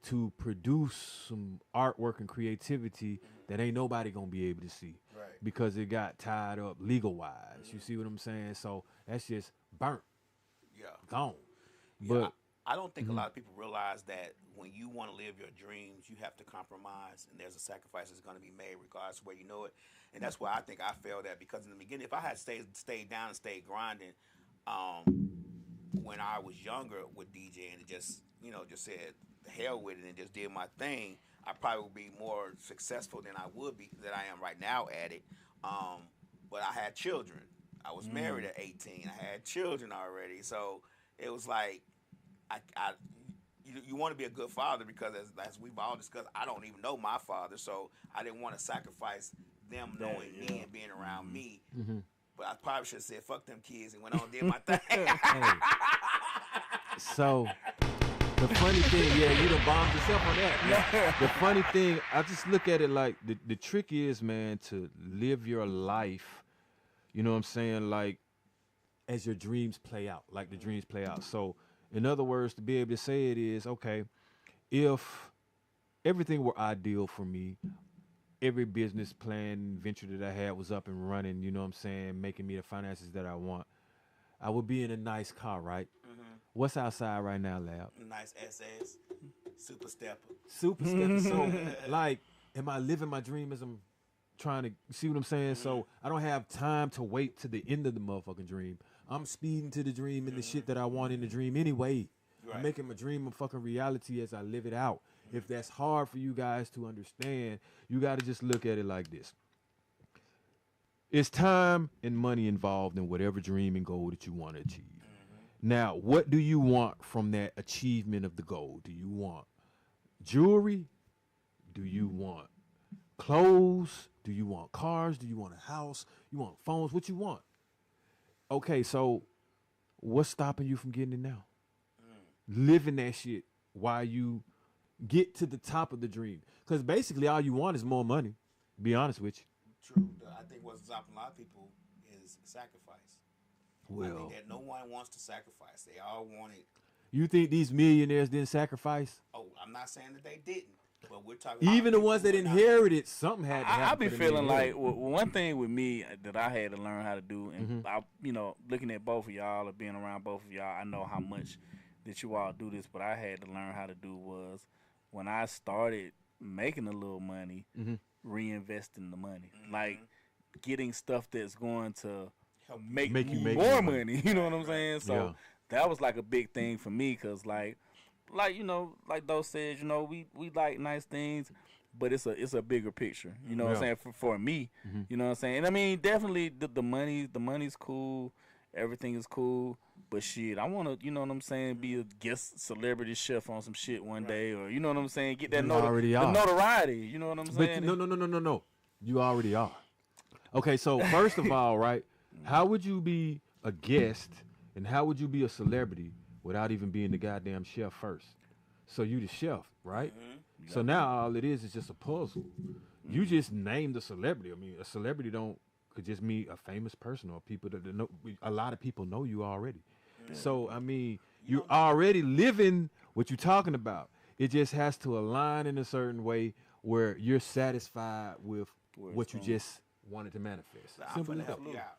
to produce some artwork and creativity that ain't nobody gonna be able to see. Because it got tied up legal wise. You see what I'm saying? So that's just burnt. Gone. But I don't think a lot of people realize that when you want to live your dreams, you have to compromise, and there's a sacrifice that's going to be made regardless of where you know it. And that's why I think I failed at, because in the beginning, if I had stayed down and stayed grinding when I was younger with DJing and just said the hell with it and just did my thing, I probably would be more successful than I am right now at it. But I had children. I was married at 18. I had children already. So it was like, you want to be a good father, because as we've all discussed, I don't even know my father. So I didn't want to sacrifice them knowing me and being around me. But I probably should have said, fuck them kids, and went on and did my thing. So the funny thing, you done bombed yourself on that. The funny thing, I just look at it like the trick is, man, to live your life, you know what I'm saying, like as your dreams play out, like the dreams play out. So in other words, to be able to say it is, okay, if everything were ideal for me, every business plan, venture that I had was up and running, you know what I'm saying, making me the finances that I want, I would be in a nice car, right? What's outside right now, Lab? Nice SS, super stepper. Super stepper. So, like, am I living my dream as I'm trying to, see what I'm saying? So I don't have time to wait to the end of the motherfucking dream. I'm speeding to the dream and the shit that I want in the dream anyway. I'm making my dream a fucking reality as I live it out. If that's hard for you guys to understand, you got to just look at it like this. It's time and money involved in whatever dream and goal that you want to achieve. Now, what do you want from that achievement of the goal? Do you want jewelry? Do you want clothes? Do you want cars? Do you want a house? You want phones? What you want? Okay, so what's stopping you from getting it now? Living that shit while you get to the top of the dream. Because basically all you want is more money, to be honest with you. True. I think what's stopping a lot of people is sacrifice. Well, I think that no one wants to sacrifice. They all want it. You think these millionaires didn't sacrifice? Oh, I'm not saying that they didn't. But we're talking Even the about ones that people who are not- inherited, something had to happen. I be for them to feeling like inherit. one thing with me that I had to learn how to do, and I, looking at both of y'all or being around both of y'all, I know how much that you all do this. But I had to learn how to do was when I started making a little money, reinvesting the money, like getting stuff that's going to make you me make more more money. You know what I'm saying? So Yeah. that was like a big thing for me, cause like like Doe said, we like nice things, but it's a bigger picture. You know what I'm Yeah. saying? For me, you know what I'm saying? And I mean, definitely the money's cool, everything is cool. But shit, I want to, you know what I'm saying, be a guest celebrity chef on some shit one day, or you know what I'm saying, get that You already the are. notoriety. You know what I'm But saying? no. You already are. Okay, so first of all, right, how would you be a guest and how would you be a celebrity without even being the goddamn chef first? So you the chef, right? So now all it is just a puzzle. You just named the celebrity. I mean, a celebrity could just mean a famous person or people that know. A lot of people know you already. So I mean, you're already living what you're talking about. It just has to align in a certain way where you're satisfied with what you just wanted to manifest. So I'm Simple gonna as help that. you out.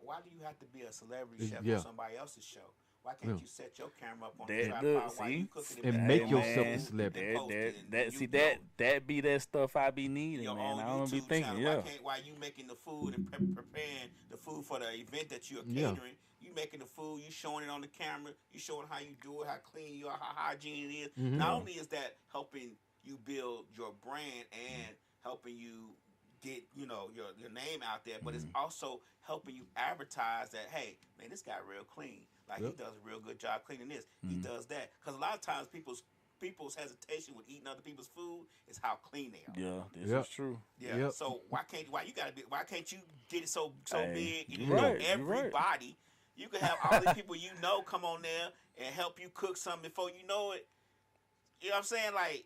Why do you have to be a celebrity chef Yeah. on somebody else's show? Why can't you set your camera up on That- the tripod look, while see? you cooking And at make home yourself a and celebrity. post it and That you see know that be that stuff I be needing, your man. own I don't be YouTube thinking, channel. yeah. Why you making the food and preparing the food for the event that you're Yeah. catering? You making the food, you showing it on the camera, you showing how you do it, how clean you are, how hygiene it is. Not only is that helping you build your brand and helping you get your name out there, but it's also helping you advertise that, hey man, this guy real clean. Like he does a real good job cleaning this. He does that. Because a lot of times people's hesitation with eating other people's food is how clean they are. Yeah, this Yep. is true. Yeah. Yep. So why can't you get it so Hey, big? you You know, right, you right. everybody. You can have all these people come on there and help you cook something before you know it. You know what I'm saying? Like,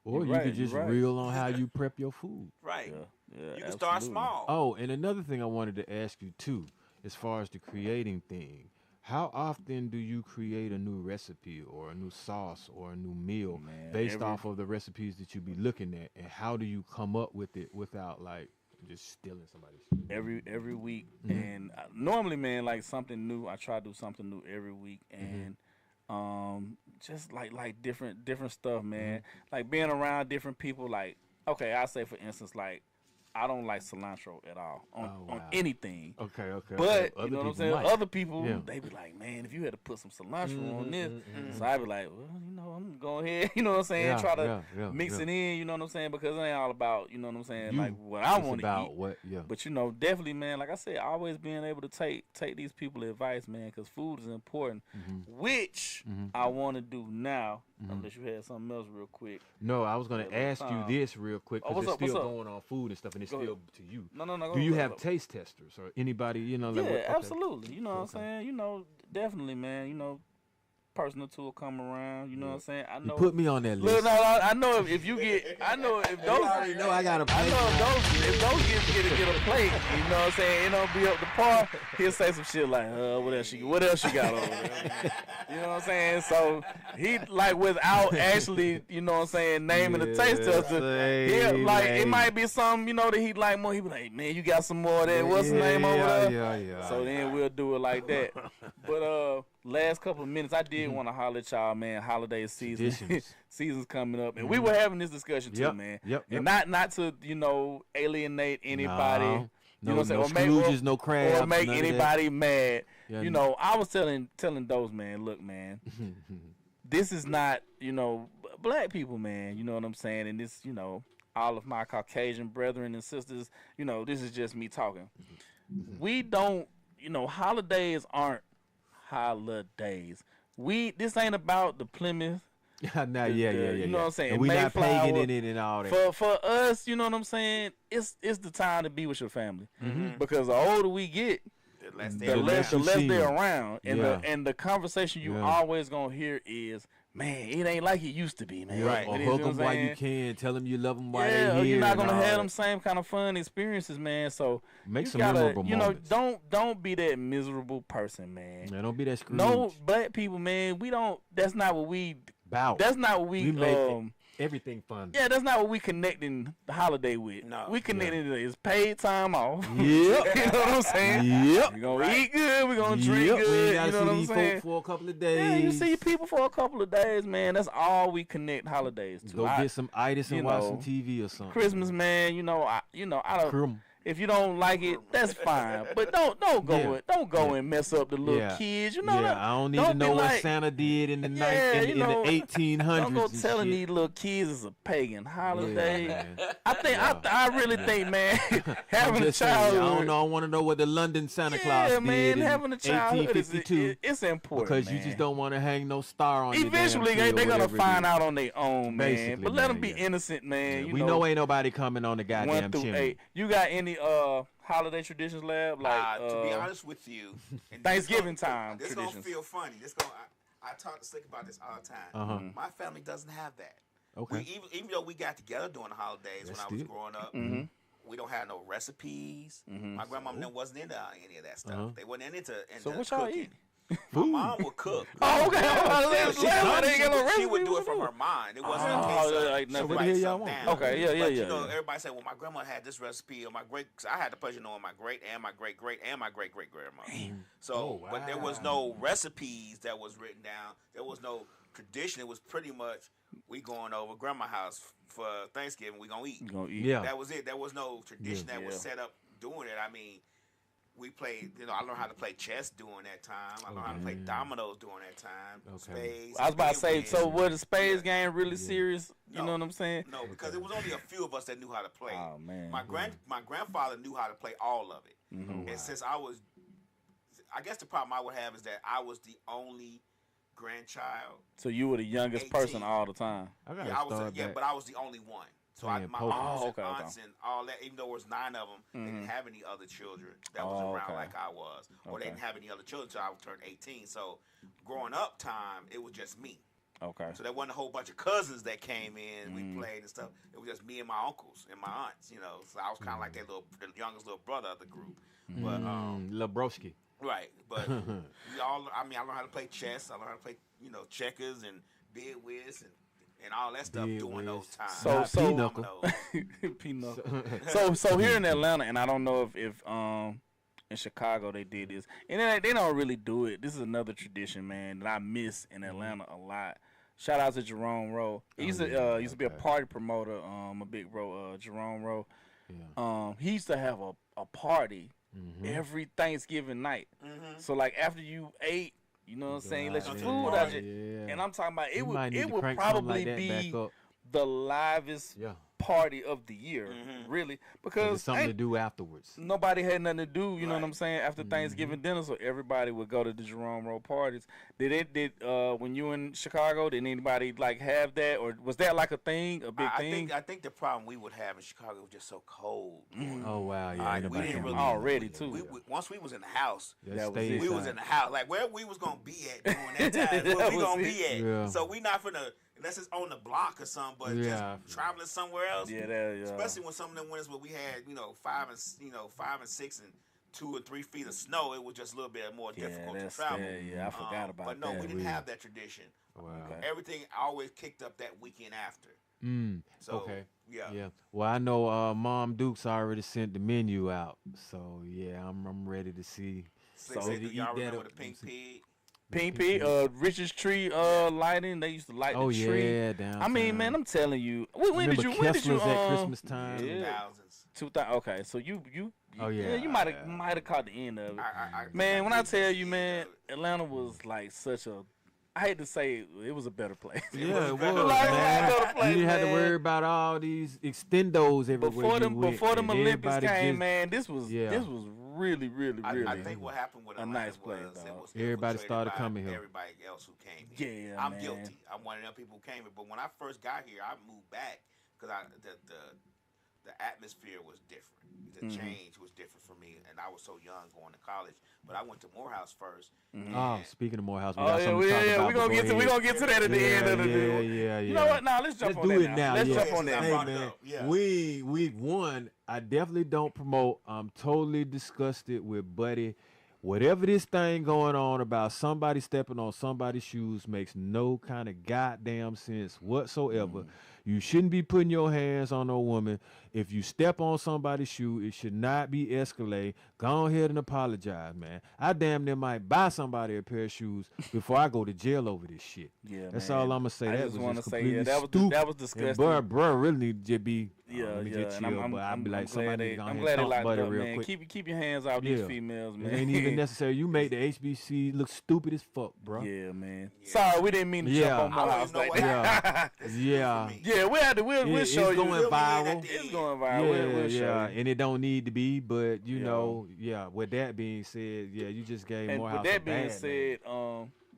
Or you right, could just you're right. reel on how you prep your food. right. Yeah, You can start absolutely. small. Oh, and another thing I wanted to ask you too, as far as the creating thing, how often do you create a new recipe or a new sauce or a new meal Man, based off of the recipes that you be looking at, and how do you come up with it without like just stealing somebody's shit? Every week, and normally, man, like something new. I try to do something new every week, and just like different stuff, man. Like being around different people. Like, okay, I say for instance, like I don't like cilantro at all on wow. anything. Okay. But Other you know what I'm people saying? might. Other people, Yeah. they be like, man, if you had to put some cilantro on this, so I be like, well, I'm going ahead, you know what I'm saying? Yeah, Try to yeah, mix yeah. it in, you know what I'm saying? Because it ain't all about, you know what I'm saying, You. like what I It's want to about eat. what, yeah. But definitely, man, like I said, always being able to take these people advice, man, because food is important, which I want to do now. Unless you had something else real quick. No, I was gonna Yeah, ask you time. this real quick Oh, because what's it's up, still what's up? going on food and stuff, and it's Go still ahead. to you. No. Do you go have ahead. taste testers or anybody? You know, like Yeah, what, okay. absolutely. You know what I'm Okay. saying? Definitely, man. Person or two will come around. You know what I'm saying? I You know. put me on that Look, list. no, I know if you get, I know if those, already know I got a I plate. know if those get a plate, you know what I'm saying? It don't be up to par. He'll say some shit like, what else you got over there? You know what I'm saying? So he like without actually, you know what I'm saying, naming the taste tester. Yeah, like it might be something, that he like more. He be like, man, you got some more of that? What's the name over there? Yeah. So then we'll do it like that. But last couple of minutes, I did want to holler at y'all, man. Holiday season, Traditions. season's coming up, and we were having this discussion too, Yep, man. yep. And not to alienate anybody. No, you know what I'm saying? no Or make, Scrooges, no crabs, or make none of that. anybody mad. Yeah. I was telling those, man, look, man, this is not, black people, man. You know what I'm saying? And this, all of my Caucasian brethren and sisters, this is just me talking. We don't, holidays aren't holidays. This ain't about the Plymouth. yeah. You know what I'm saying? And we not Mayflower. pagan in it and all that. For us, you know what I'm saying? It's the time to be with your family because the older we get, the less you see they're them. around, and Yeah. the conversation you Yeah. always gonna hear is, man, it ain't like it used to be, man. Right. Or You know hook what them I'm while saying? you can. Tell them you love them while Yeah, they or here. you're not and gonna all have that. them same kind of fun experiences, man. So Make you some gotta, memorable moments. don't be that miserable person, man. Man, don't be that Scrooge. No, black people, man, we don't. That's not what we. Bow. That's not what we. We make it. everything fun. Yeah, that's not what we connecting the holiday with. No. We connecting it is paid time off. Yep. You know what I'm saying? Yep. We gonna eat good. We gonna drink Yep. good. We ain't You gotta know what see I'm these saying? folk for a couple of days. Yeah, you see people for a couple of days, man. That's all we connect holidays to. Go get some itis and you watch know, some TV or something. Christmas, man. I don't. Crum. If you don't like it, that's fine. But don't go and mess up the little kids. You know yeah, that. I don't need don't to be know what like, Santa did in the you know, in the 1800s. Don't go and telling shit. these little kids it's a pagan holiday. Yeah, man. I think I really think, man, I'm having a just saying, childhood. I don't know. I want to know what the London Santa Claus Yeah, man, did having in a childhood is 1852 it's important because man. you just don't want to hang no star on. Eventually, your damn they're tree or gonna whatever it find is. out on their own, man. Basically, But let them man, be yeah. innocent, man. Yeah, You we know ain't nobody coming on the 1 goddamn through chimney. 8. You got any holiday traditions, Lab? Like to be honest with you, and Thanksgiving this gonna- time This traditions. gonna feel funny. I talk to Slick about this all the time. Uh-huh. My family doesn't have that. Okay. Even though we got together during the holidays That's when I was it. growing up, Mm-hmm. we don't have no recipes. My grandmom never wasn't into any of that stuff. Uh-huh. They wasn't into So what y'all cooking. eat? My mom would cook. Oh, okay. She would do it from her mind. It wasn't a case of like she nothing. What the write hell y'all something want? down. Okay, yeah, But, yeah. you know, everybody say, well, my grandma had this recipe, or my great, cause I had the pleasure of knowing my great and my great great and my great great grandmother. So, Oh, but there was no recipes that was written down. There was no tradition. It was pretty much we going over grandma's house for Thanksgiving. We gonna eat. You gonna eat? Yeah. That was it. There was no tradition that was Yeah. set up doing it. I mean, we played. You know, I learned how to play chess during that time. I learned how to play dominoes during that time. Okay. Spades. I was about to say, bid so wins. was the spades Yeah. game really serious? You No. know what I'm saying? No, because it was only a few of us that knew how to play. Oh man. My grandfather knew how to play all of it, Mhm. and since I guess the problem I would have is that I was the only grandchild. So you were the youngest 18. person all the time. I gotta Yeah, I was. start back. But I was the only one. So playing my poker. uncles Oh, and okay. aunts and all that, even though there was 9 of them, they didn't have any other children that was Oh, around okay. like I was, or they Okay. didn't have any other children until I turned 18. So growing up time, it was just me. Okay. So there wasn't a whole bunch of cousins that came in. We played and stuff. It was just me and my uncles and my aunts. You know, so I was kind of like the youngest little brother of the group. But Lebroski. right, but we all. I mean, I learned how to play chess. I learned how to play, checkers and bid whist and all that stuff Bid during those whist. times. So- Pinochle. Pinochle. So here in Atlanta, and I don't know if in Chicago they did this, and they don't really do it. This is another tradition, man, that I miss in Atlanta a lot. Shout out to Jerome Rowe. He used to be a party promoter. A big bro, Jerome Rowe. Yeah. He used to have a party every Thanksgiving night. So like after you ate, you know what I'm saying, you let your out food and out. party. Yeah. And I'm talking about You might need it to would crank something probably like that be back up. the livest Yeah. party of the year, really, There's because something to ain't- do afterwards. nobody had nothing to do. You know what Right. I'm saying? After Thanksgiving dinner, so everybody would go to the Jerome Rowe parties. Did when you in Chicago? Did anybody like have that, or was that like a thing, a big thing? I think the problem we would have in Chicago was just so cold. Oh wow, yeah. Alright, ain't we nobody didn't can really do Already, that. too. Once we was in the house, Just That was stay it. we was inside. in the house. Like where we was gonna be at during that time, where That we was gonna it. be at. Yeah. So we not finna unless it's on the block or something, but Yeah. just traveling somewhere else. Yeah, that. Especially when some of them winters where we had 5 and 6 and 2 or 3 feet of snow, it was just a little bit more difficult to that's travel. yeah. I forgot about But no, that. we didn't have that tradition. Wow. Okay. Everything always kicked up that weekend after. So Okay. yeah. Yeah. Well, I know Mom Duke's already sent the menu out, so yeah, I'm ready to see. So So do to y'all eat that remember up- the pink pig? Pink Pig, Richard's Tree lighting. They used to light Oh the tree. yeah, down. I mean, man, I'm telling you. When did you? When did you? Kessler's at Christmas time? Yeah. Thousands. 2000. Okay, so you. Oh, yeah. You might have caught the end of it. I Man, when I did tell see you, it, man, Atlanta was like such a. I hate to say it was a better place. Yeah, it was, better. Like, man. better place, You didn't have to man. worry about all these extendos everywhere Before them and Olympics everybody came, just- man, this was really. I think what happened with a Atlanta nice place, was it dog. was Everybody infiltrated started by coming here. Everybody else who came here. Yeah, I'm man. guilty. I'm one of them people who came here. But when I first got here, I moved back because the atmosphere was different. The Mm-hmm. change was different for me, and I was so young going to college. But I went to Morehouse first. Oh, and speaking of Morehouse, we Oh got yeah, something to talk about. we gonna get to before we gonna get to that at the end of the deal. Yeah. You know what? Now let's jump Let's on do that it now. Let's yeah. jump on that. Hey, brought it man, up, yeah. week one, I definitely don't promote. I'm totally disgusted with Buddy. Whatever this thing going on about somebody stepping on somebody's shoes makes no kind of goddamn sense whatsoever. You shouldn't be putting your hands on no woman. If you step on somebody's shoe, it should not be escalate. Go ahead and apologize, man. I damn near might buy somebody a pair of shoes before I go to jail over this shit. Yeah, That's man. all I'm gonna say. I That just was wanna just say, completely that stupid. was disgusting. Bro, really need to just be. Yeah, let me yeah. just And chill. But I'd be like, somebody go I'm ahead glad and they talk locked about it it up, real man. quick. Keep your hands off these females, man. It ain't even necessary. You made the HBC look stupid as fuck, bro. Yeah, man. Yeah. Sorry, we didn't mean to jump on I my don't house even know like what that. happened. Yeah. This is Yeah. new for me. Yeah, we'll It's show you. going Fill me in viral. at the It's end. going viral. We'll show you. And it don't need to be, but you Yeah. know, with that being said, you just gave And more with house that a being bad said,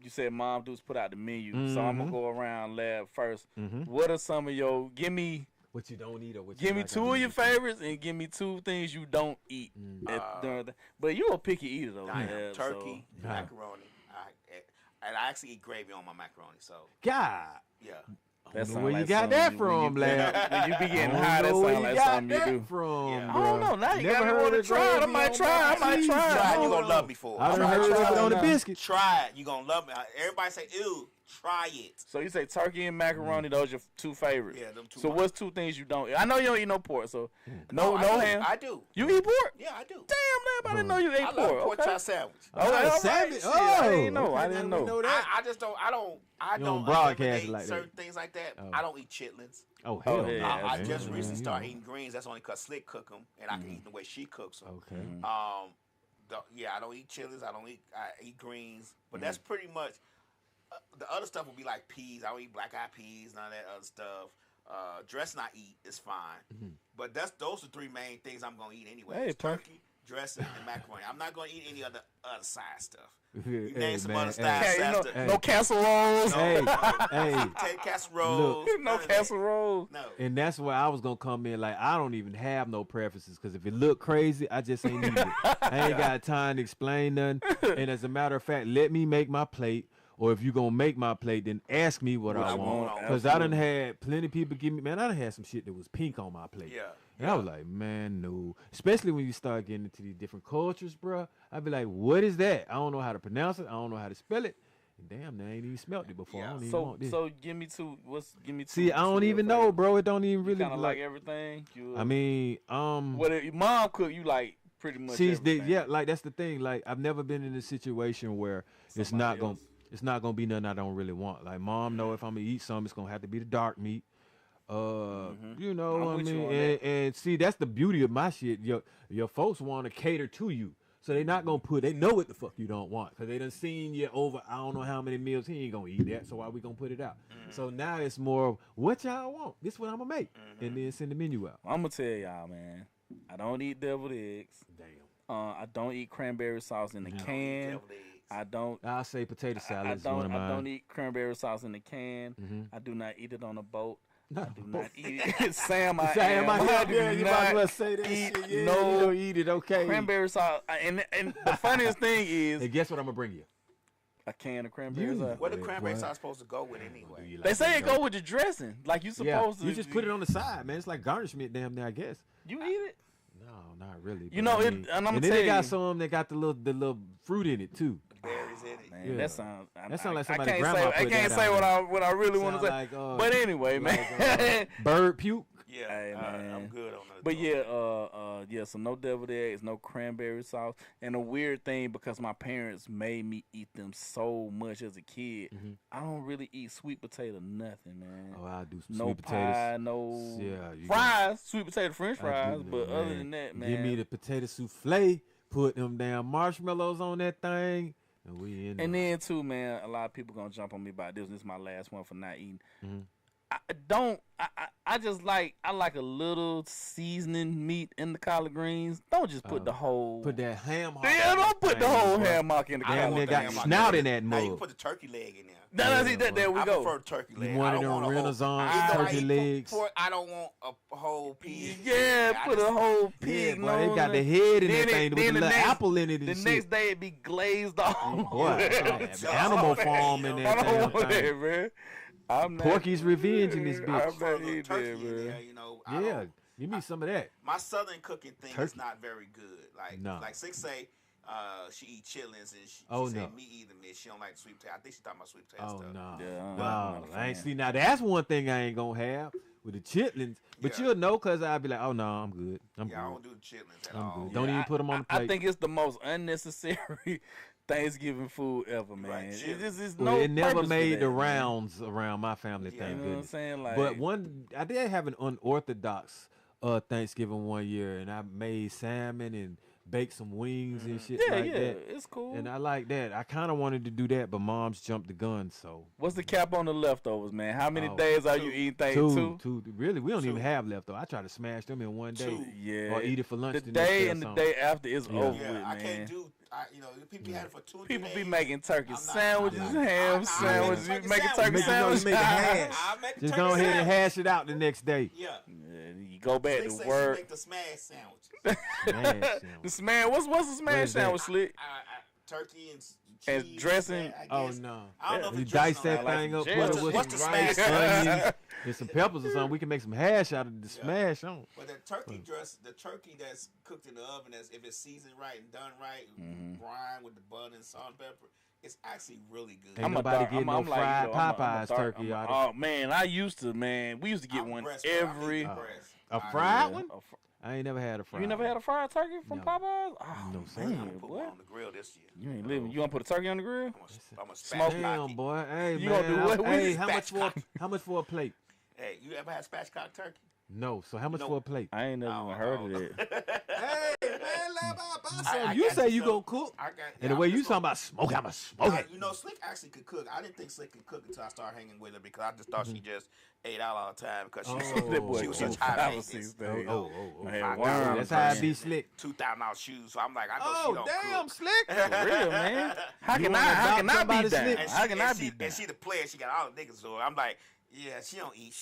you said Mom Dukes put out the menu, so I'm gonna go around lab first. Mhm. What are some of your? Give me what you don't eat or what you Give me like two on of your YouTube. favorites and give me two things you don't eat. During the, but you a picky eater though. I am yeah, turkey, so- macaroni. And I actually eat gravy on my macaroni. So God, yeah. That where sound you like got something that when from, you, lad? when you be getting I high, that don't know where sound you like got something you that do. from, Yeah. I don't know. Now you Never got me heard want to of try it. I gravy might on try. I my might cheese. try. Try it. it. You're going to love me for it. I done Try heard it of it on the now. biscuit. Try it. You're going to love me. Everybody say, ew, try it. So you say turkey and macaroni; those your two favorites. Yeah, them two. So what's two things you don't eat? I know you don't eat no pork, so no I do. ham. I do. You eat pork? Yeah, I do. Damn, I didn't know you ate I love pork. pork okay. chop sandwich. All right, all right. Savage. Shit, I didn't know. okay, I now didn't we know. that. I just don't. I You don't don't broadcast eliminate like that. certain things like that. Oh. I don't eat chitlins. Oh hell, yeah, no, I man. just recently You started know. eating greens. That's only 'cause Slick cook them, and I can eat the way she cooks them. Okay. I don't eat chilies. I eat greens, but that's pretty much. The other stuff would be like peas. I don't eat black eyed peas, none of that other stuff. Dressing I eat is fine, but those are three main things I'm gonna eat anyway. Hey, It's turkey, dressing, and macaroni. I'm not gonna eat any other side stuff. You Hey, name some man, other side Hey, stuff. no casseroles. Hey, hey, Potato casseroles. No none of that. casseroles. No. and that's where I was gonna come in. Like, I don't even have no preferences because if it look crazy, I just ain't eat it. I ain't got time to explain nothing. And as a matter of fact, let me make my plate. Or if you gonna make my plate, then ask me what I want. Because I done had plenty of people give me, man, I done had some shit that was pink on my plate. Yeah. And I was like, man, no. Especially when you start getting into these different cultures, bro. I'd be like, what is that? I don't know how to pronounce it. I don't know how to spell it. And damn, I ain't even smelt it before. I don't even want this. So give me two. Give me two. See, I don't even know, bro. It don't even really Kind of like everything. I mean, what if your mom cook? You like pretty much. see, everything. yeah, like that's the thing. Like, I've never been in a situation where it's not Somebody gonna. else. It's not gonna be nothing I don't really want. Like, mom know if I'm gonna eat something, it's gonna have to be the dark meat. You know I'm what I with you mean? on that. And see, that's the beauty of my shit. Your folks want to cater to you. So they not gonna they know what the fuck you don't want. Cause they done seen you over I don't know how many meals. He ain't gonna eat that. So why we gonna put it out? So now it's more of what y'all want. This what I'm gonna make. And then send the menu out. I'm gonna tell y'all, man. I don't eat deviled eggs. Damn. I don't eat cranberry sauce in the can. Deviled eggs. I don't. I'll say potato salad I is one of don't. I mine. don't eat cranberry sauce in the can. I do not eat it on a boat. I do not eat it. Sam, I Sam, am. I do yeah, you might as well not say that eat shit. Yeah, no you don't eat it, okay. cranberry sauce. And the funniest thing is Hey, guess what I'm gonna bring you? a can of cranberry sauce. What the cranberry What? sauce supposed to go with anyway? They say it go with the dressing. Like you Yeah, supposed to. you just put it on the side, man. It's like garnishment, damn near, I guess. You eat it. No, not really. You but know, I it- mean- and I'ma then they tell got you- some that got the little fruit in it too. Berries in it. Man, Yeah. that sounds. That sound like I somebody can't grandma say. I put can't that say out what I really want to say. Sound like, But anyway, man. Bird puke. Yeah, Hey, man. I'm good on that. But yeah, so no deviled eggs, no cranberry sauce, and a weird thing because my parents made me eat them so much as a kid. I don't really eat sweet potato nothing, man. Oh, I'll do some No sweet potatoes. pie, no Yeah, you fries, sweet potato French I do fries. that, But other man. than that, man, Give me the potato souffle. Put them damn marshmallows on that thing, and we in. And there. then too, man, a lot of people gonna jump on me about this. This is my last one for not eating. Mhm. I just like a little seasoning meat in the collard greens. Don't just put the whole. put that ham hock. Yeah, on don't that put the thing, whole bro. ham hock in the I Damn, collard they want the got ham hock snout in in that Now you can mug. put the turkey leg in there. No, see, there we I go. prefer turkey leg. You I one don't of them want a whole- Renaissance I don't turkey eat legs. pork. I don't want a whole pig. Yeah, I put a just- whole Yeah, pig. boy, they got the head in Then that it- thing with the then the little next- apple in it and The shit. next day it be glazed off. Boy, it's like Animal Farm in I that don't damn want that, thing. man. I'm not. Porky's Revenge in this I bitch. I'm prefer a not little eating turkey that, in man. there, you know. I Yeah, don't- give me some of that. My southern cooking thing is Turkey. not very good. Like No. like Six say she eat chitlins and she Oh, say no. me either. Man, she don't like sweet potato. I think she talking about sweet potato Oh stuff. no, Yeah, I'm no, not a I ain't fan. see. Now that's one thing I ain't gonna have with the chitlins. But Yeah. you'll know because I'll be like, oh no, I'm good. I'm Yeah, I good. don't do chitlins at I'm all. good. Don't even put them on the plate. I think it's the most unnecessary Thanksgiving food ever, man. Right, It's chili. just it's Well, no it never purpose for made that, the man. rounds around my family. Yeah. Thank You know what I'm goodness. saying? Like, But I did have an unorthodox Thanksgiving one year, and I made salmon and baked some wings and shit yeah, like yeah, that. it's cool. And I like that. I kind of wanted to do that, but mom's jumped the gun. So What's the cap on the leftovers, man? How many Oh, days are you two. eating things? two. Really, we don't even Two. have leftovers. I try to smash them in one day, Two. Yeah. or eat it for lunch. The the next day or and the something. day after is Yeah. over Yeah, with, I man. can't do. People had it for 2 or 3 People be days. making turkey I'm not- sandwiches, I'm not- ham I'm sandwiches. You making make a turkey turkey Make you know you sandwich. make a hash. I'll make a Just turkey go ahead and sandwich. hash it out the next day. Yeah. Yeah, you go back They to say she work. make the smash sandwiches. Smash The them. smash. What's the What smash is that? sandwich, Slick? Turkey and cheese And dressing? I Oh guess. no! I don't know if You it's dice dressing that on like thing some up, jam. put it with What's the some rice, smash? onions, and some peppers or something. We can make some hash out of the smash on. But the turkey dress, the turkey that's cooked in the oven, if it's seasoned right and done right, brine with the bun and salt and pepper, it's actually really good. Ain't nobody getting no fried Popeyes turkey out of Oh man, I used to, man. We used to get I'm one breast, bro. I need every. the breast. a I fried need one. a fr- I ain't never had a fried. You never had a fried turkey from No. Popeyes? Oh, No, sir. it. I'm man, gonna put boy. one on the grill this year. You ain't living. You want to put a turkey on the grill? I'm a Smoke spatchcock. Damn, boy. Hey, You man. gonna do what with Hey, it? how much for a plate? Hey, you ever had spatchcock turkey? No. So how much No. for a plate? I ain't never Oh, even heard oh. of it. Hey, man, buy I some. You got say you you some. gonna cook, I got. and the way you talking about smoke, I'ma smoke it. You know, Slick actually could cook. I didn't think Slick could cook until I started hanging with her because I just thought she just ate out all the time because she Oh. That boy she was killed such high 5 or maintenance. 6 Oh, days. oh. I had I got worms, That's how I man. be slick. $2,000 shoes. So I'm like, I know Oh, she don't damn, cook. slick. For real, man. How You can wanna I? How adopt can I be somebody down? slick? How can I be down? And she the player. She got all the niggas. So I'm like, yeah, she don't eat.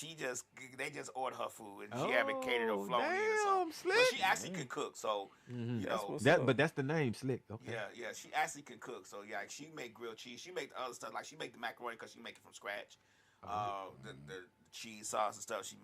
They just order her food and she haven't catered or flown in or damn, something. slick. But she actually can cook. So you That's know, what's That, up. but that's the name, slick. Okay. yeah, she actually can cook. So yeah, she make grilled cheese. She make the other stuff like she make the macaroni because she make it from scratch. The cheese sauce and stuff. She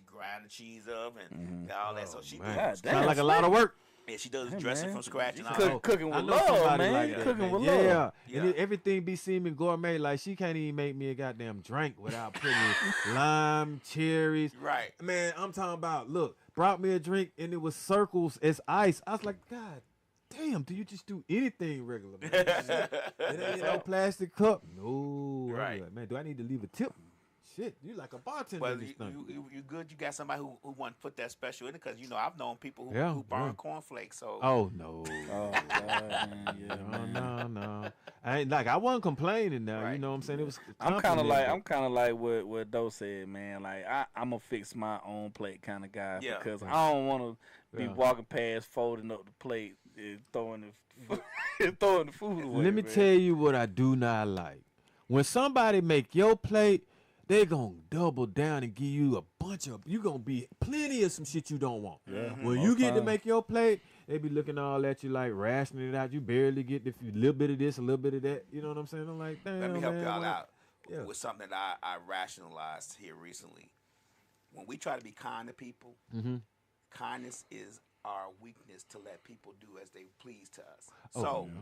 grind the cheese up and all that. So she Man, God sound damn, like a slick. lot of work. yeah, she does Hey, dressing man. from scratch and all. Cooking I with know love, somebody man. like that, Cooking man. with yeah. love. And everything be seeming gourmet. Like she can't even make me a goddamn drink without putting lime, cherries. Right. Man, I'm talking about. Look, brought me a drink and it was circles as ice. I was like, God damn, do you just do anything regular? Man? It ain't no plastic cup. No. I'm Right. like, man, do I need to leave a tip? Shit, you like a bartender. Well, in this thing. you good. You got somebody who want to put that special in it because I've known people who, Yeah, who burn yeah. cornflakes. So Oh no. Oh, God, man, yeah, man. No. I ain't like I wasn't complaining now. You Right. know what I'm saying? It was. I'm kind of compliment, like what Doe said, man. Like I'm gonna fix my own plate kind of guy Yeah. because I don't want to be Yeah. walking past, folding up the plate, and throwing the food away. Let me man. tell you what I do not like. When somebody make your plate, they gonna double down and give you a bunch of. You gonna be plenty of some shit you don't want. Yeah. When Most you get to times. make your plate, they be looking all at you like rationing it out. You barely get a little bit of this, a little bit of that. You know what I'm saying? I'm like, damn, let me help man, y'all like- out Yeah. with something that I rationalized here recently. When we try to be kind to people, Mm-hmm. kindness is our weakness to let people do as they please to us. Oh, So yeah.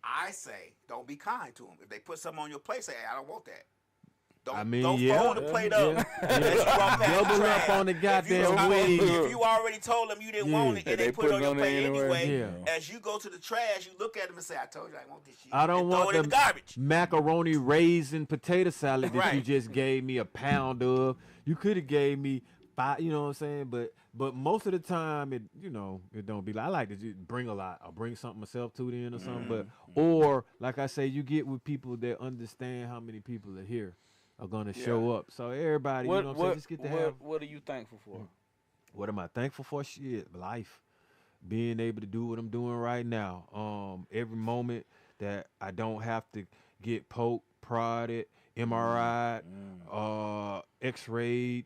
I say, don't be kind to them. If they put something on your plate, say, hey, I don't want that. Don't, I mean, don't yeah. fold the plate up. Yeah. Unless you walk past the Double up trash. on the If you- goddamn wings. If you already told them you didn't want it Yeah. and they put it on your plate there anyway, Yeah. as you go to the trash, you look at them and say, I told you I want this shit. I don't and throw want it in the the garbage. macaroni raisin potato salad that you Right. just gave me a pound of. You could have gave me 5, you know what I'm saying? But most of the time it don't be like I like to just bring a lot. I'll bring something myself to it in or something. But or like I say, you get with people that understand how many people are here are gonna show up. So everybody, you know what I'm saying, just get to have what are you thankful for? what am I thankful for? Shit, life. Being able to do what I'm doing right now. Every moment that I don't have to get poked, prodded, MRI'd, X-rayed,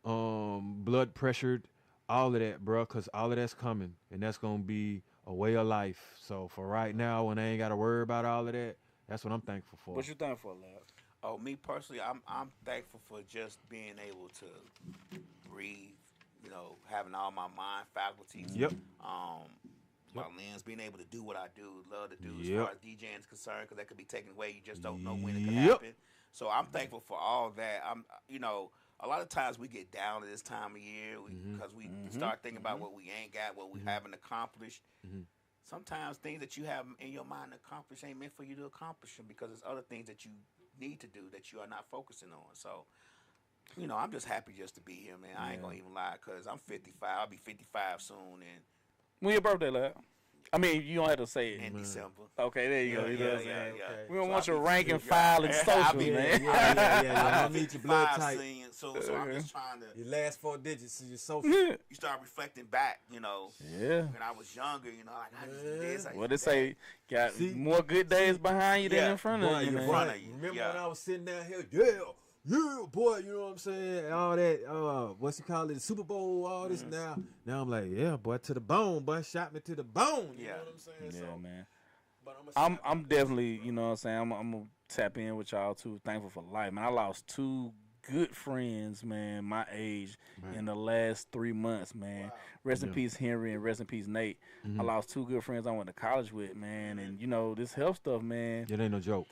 blood pressured, all of that, bro, because all of that's coming, and that's going to be a way of life. So for right now, when I ain't got to worry about all of that, that's what I'm thankful for. What you thankful for, lad? Oh, me personally, I'm thankful for just being able to breathe, having all my mind faculties. Yep. my lens, being able to do what I do, love to do as Yep. far as DJing is concerned, because that could be taken away. You just don't know when it could Yep. happen. So I'm thankful for all that. A lot of times we get down at this time of year because we start thinking about what we ain't got, what we haven't accomplished. Sometimes things that you have in your mind to accomplish ain't meant for you to accomplish them because there's other things that you need to do that you are not focusing on. So, I'm just happy just to be here, man. I ain't gonna even lie, because I'm 55. I'll be 55 soon When your birthday, lad? I mean, you don't have to say it. in December. Okay, there you go. You know what I'm saying? Yeah. We don't So want I'll your be- rank and yeah, file and I'll social, be- man. I I'm need your blood 55 type. soon, so I'm just trying to. Your last 4 digits is your social. You start reflecting back, Yeah. when I was younger, like I just did this. I What used they to do say, got See? more good days behind you than Yeah. in front Boy, of you, you're man. front right. of you. Remember Yeah. when I was sitting down here? Yeah, boy, you know what I'm saying? All that, what's it called? The Super Bowl, all this now. Now I'm like, yeah, boy, to the bone, boy, shot me to the bone. You Yeah. know what I'm saying? Yeah, So, man. but I'm definitely, you know what I'm saying, I'm gonna tap in with y'all too. Thankful for life, man. I lost 2 good friends, man, my age in the last 3 months, man. Rest in peace, Henry, and rest in peace, Nate. I lost 2 good friends I went to college with, man, and this health stuff, man, it ain't no joke.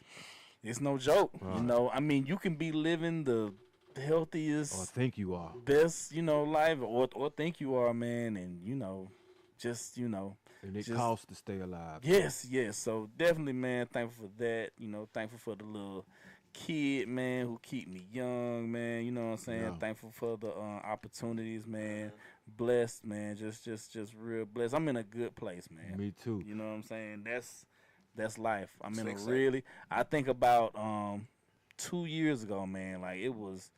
it's no joke. Right. I mean, you can be living the healthiest, Or think you are. best, life, or think you are, man, and just And it just- costs to stay alive. Yes. So definitely, man, thankful for that. Thankful for the little kid, man, who keep me young, man. You know what I'm saying? Yeah. Thankful for the opportunities, man. Blessed, man. Just real blessed. I'm in a good place, man. Me too. You know what I'm saying? That's life. I'm in a Six, really. I think about 2 years ago, man. Like it was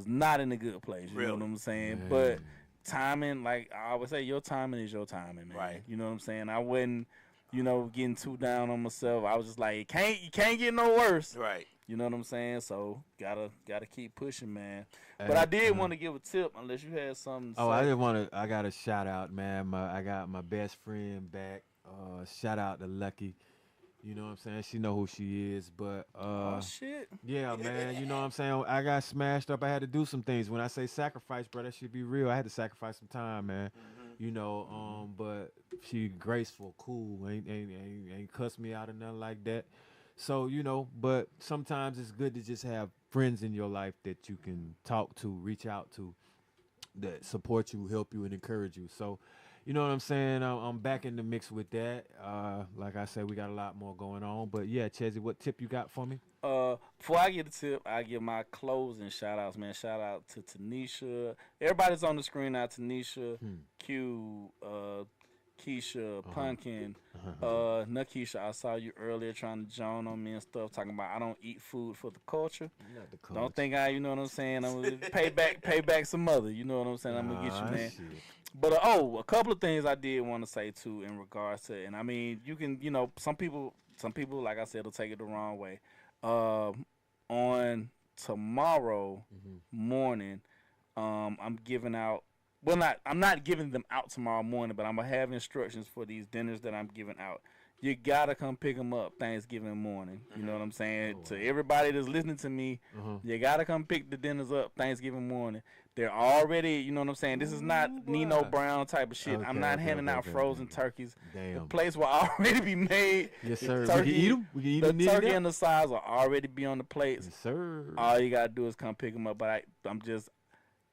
not in a good place. You know Really? what I'm saying? Man. But timing, like I always say, your timing is your timing, man. Right. You know what I'm saying? I wasn't, getting too down on myself. I was just like, you can't get no worse. Right. You know what I'm saying? So gotta keep pushing, man. But I did want to give a tip, unless you had something. To Oh, say. I got a shout out, man. I got my best friend back. Shout out to Lucky. You know what I'm saying? She know who she is, but Oh shit. yeah, man. You know what I'm saying? I got smashed up. I had to do some things. When I say sacrifice, bro, that should be real. I had to sacrifice some time, man. But she graceful, cool, ain't cuss me out or nothing like that. So, but sometimes it's good to just have friends in your life that you can talk to, reach out to, that support you, help you, and encourage you. So, you know what I'm saying? I'm back in the mix with that. Like I said, we got a lot more going on. But yeah, Chezzy, what tip you got for me? Before I get the tip, I give my closing shout outs, man. Shout out to Tanisha. Everybody's on the screen now. Tanisha, Q, Keisha, Pumpkin, Nakisha. I saw you earlier trying to join on me and stuff, talking about I don't eat food for the culture. Not the Don't think you know what I'm saying. I'm gonna pay back some mother. You know what I'm saying. I'm gonna get you, man. Shit. But a couple of things I did want to say too in regards to, and I mean, you can, some people, like I said, will take it the wrong way. On tomorrow morning, I'm giving out. Well, I'm not giving them out tomorrow morning, but I'm gonna have instructions for these dinners that I'm giving out. You gotta come pick them up Thanksgiving morning. You know what I'm saying? To everybody that's listening to me, you gotta come pick the dinners up Thanksgiving morning. They're already, you know what I'm saying? This is not Nino Brown type of shit. I'm not handing out frozen turkeys. Damn. The place will already be made. Yes, The sir. We turkey- can eat them. We can eat The them. turkey and the sides will already be on the plates. Yes, sir. All you gotta do is come pick them up. But I'm just,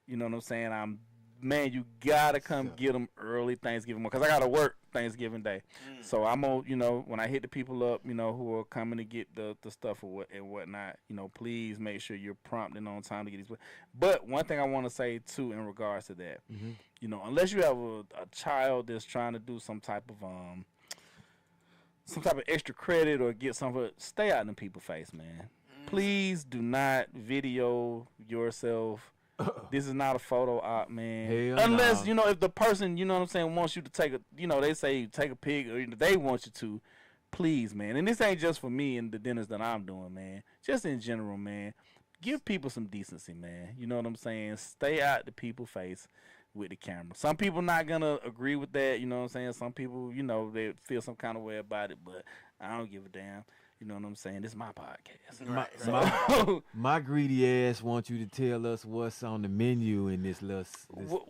you know what I'm saying? Man, you gotta come get them early Thanksgiving morning, because I gotta work Thanksgiving Day. So I'm gonna, when I hit the people up, who are coming to get the stuff and whatnot, please make sure you're prompt and on time to get these. But one thing I want to say too in regards to that, unless you have a child that's trying to do some type of extra credit or get something, stay out in people's face, man. Please do not video yourself. This is not a photo op, man. Hell Unless, no. if the person, you know what I'm saying, wants you to take they say take a pic, or they want you to, please, man. And this ain't just for me and the dinners that I'm doing, man. Just in general, man. Give people some decency, man. You know what I'm saying? Stay out the people's face with the camera. Some people not gonna agree with that, you know what I'm saying? Some people, they feel some kind of way about it, but I don't give a damn. You know what I'm saying? This is my podcast. My greedy ass wants you to tell us what's on the menu in this little.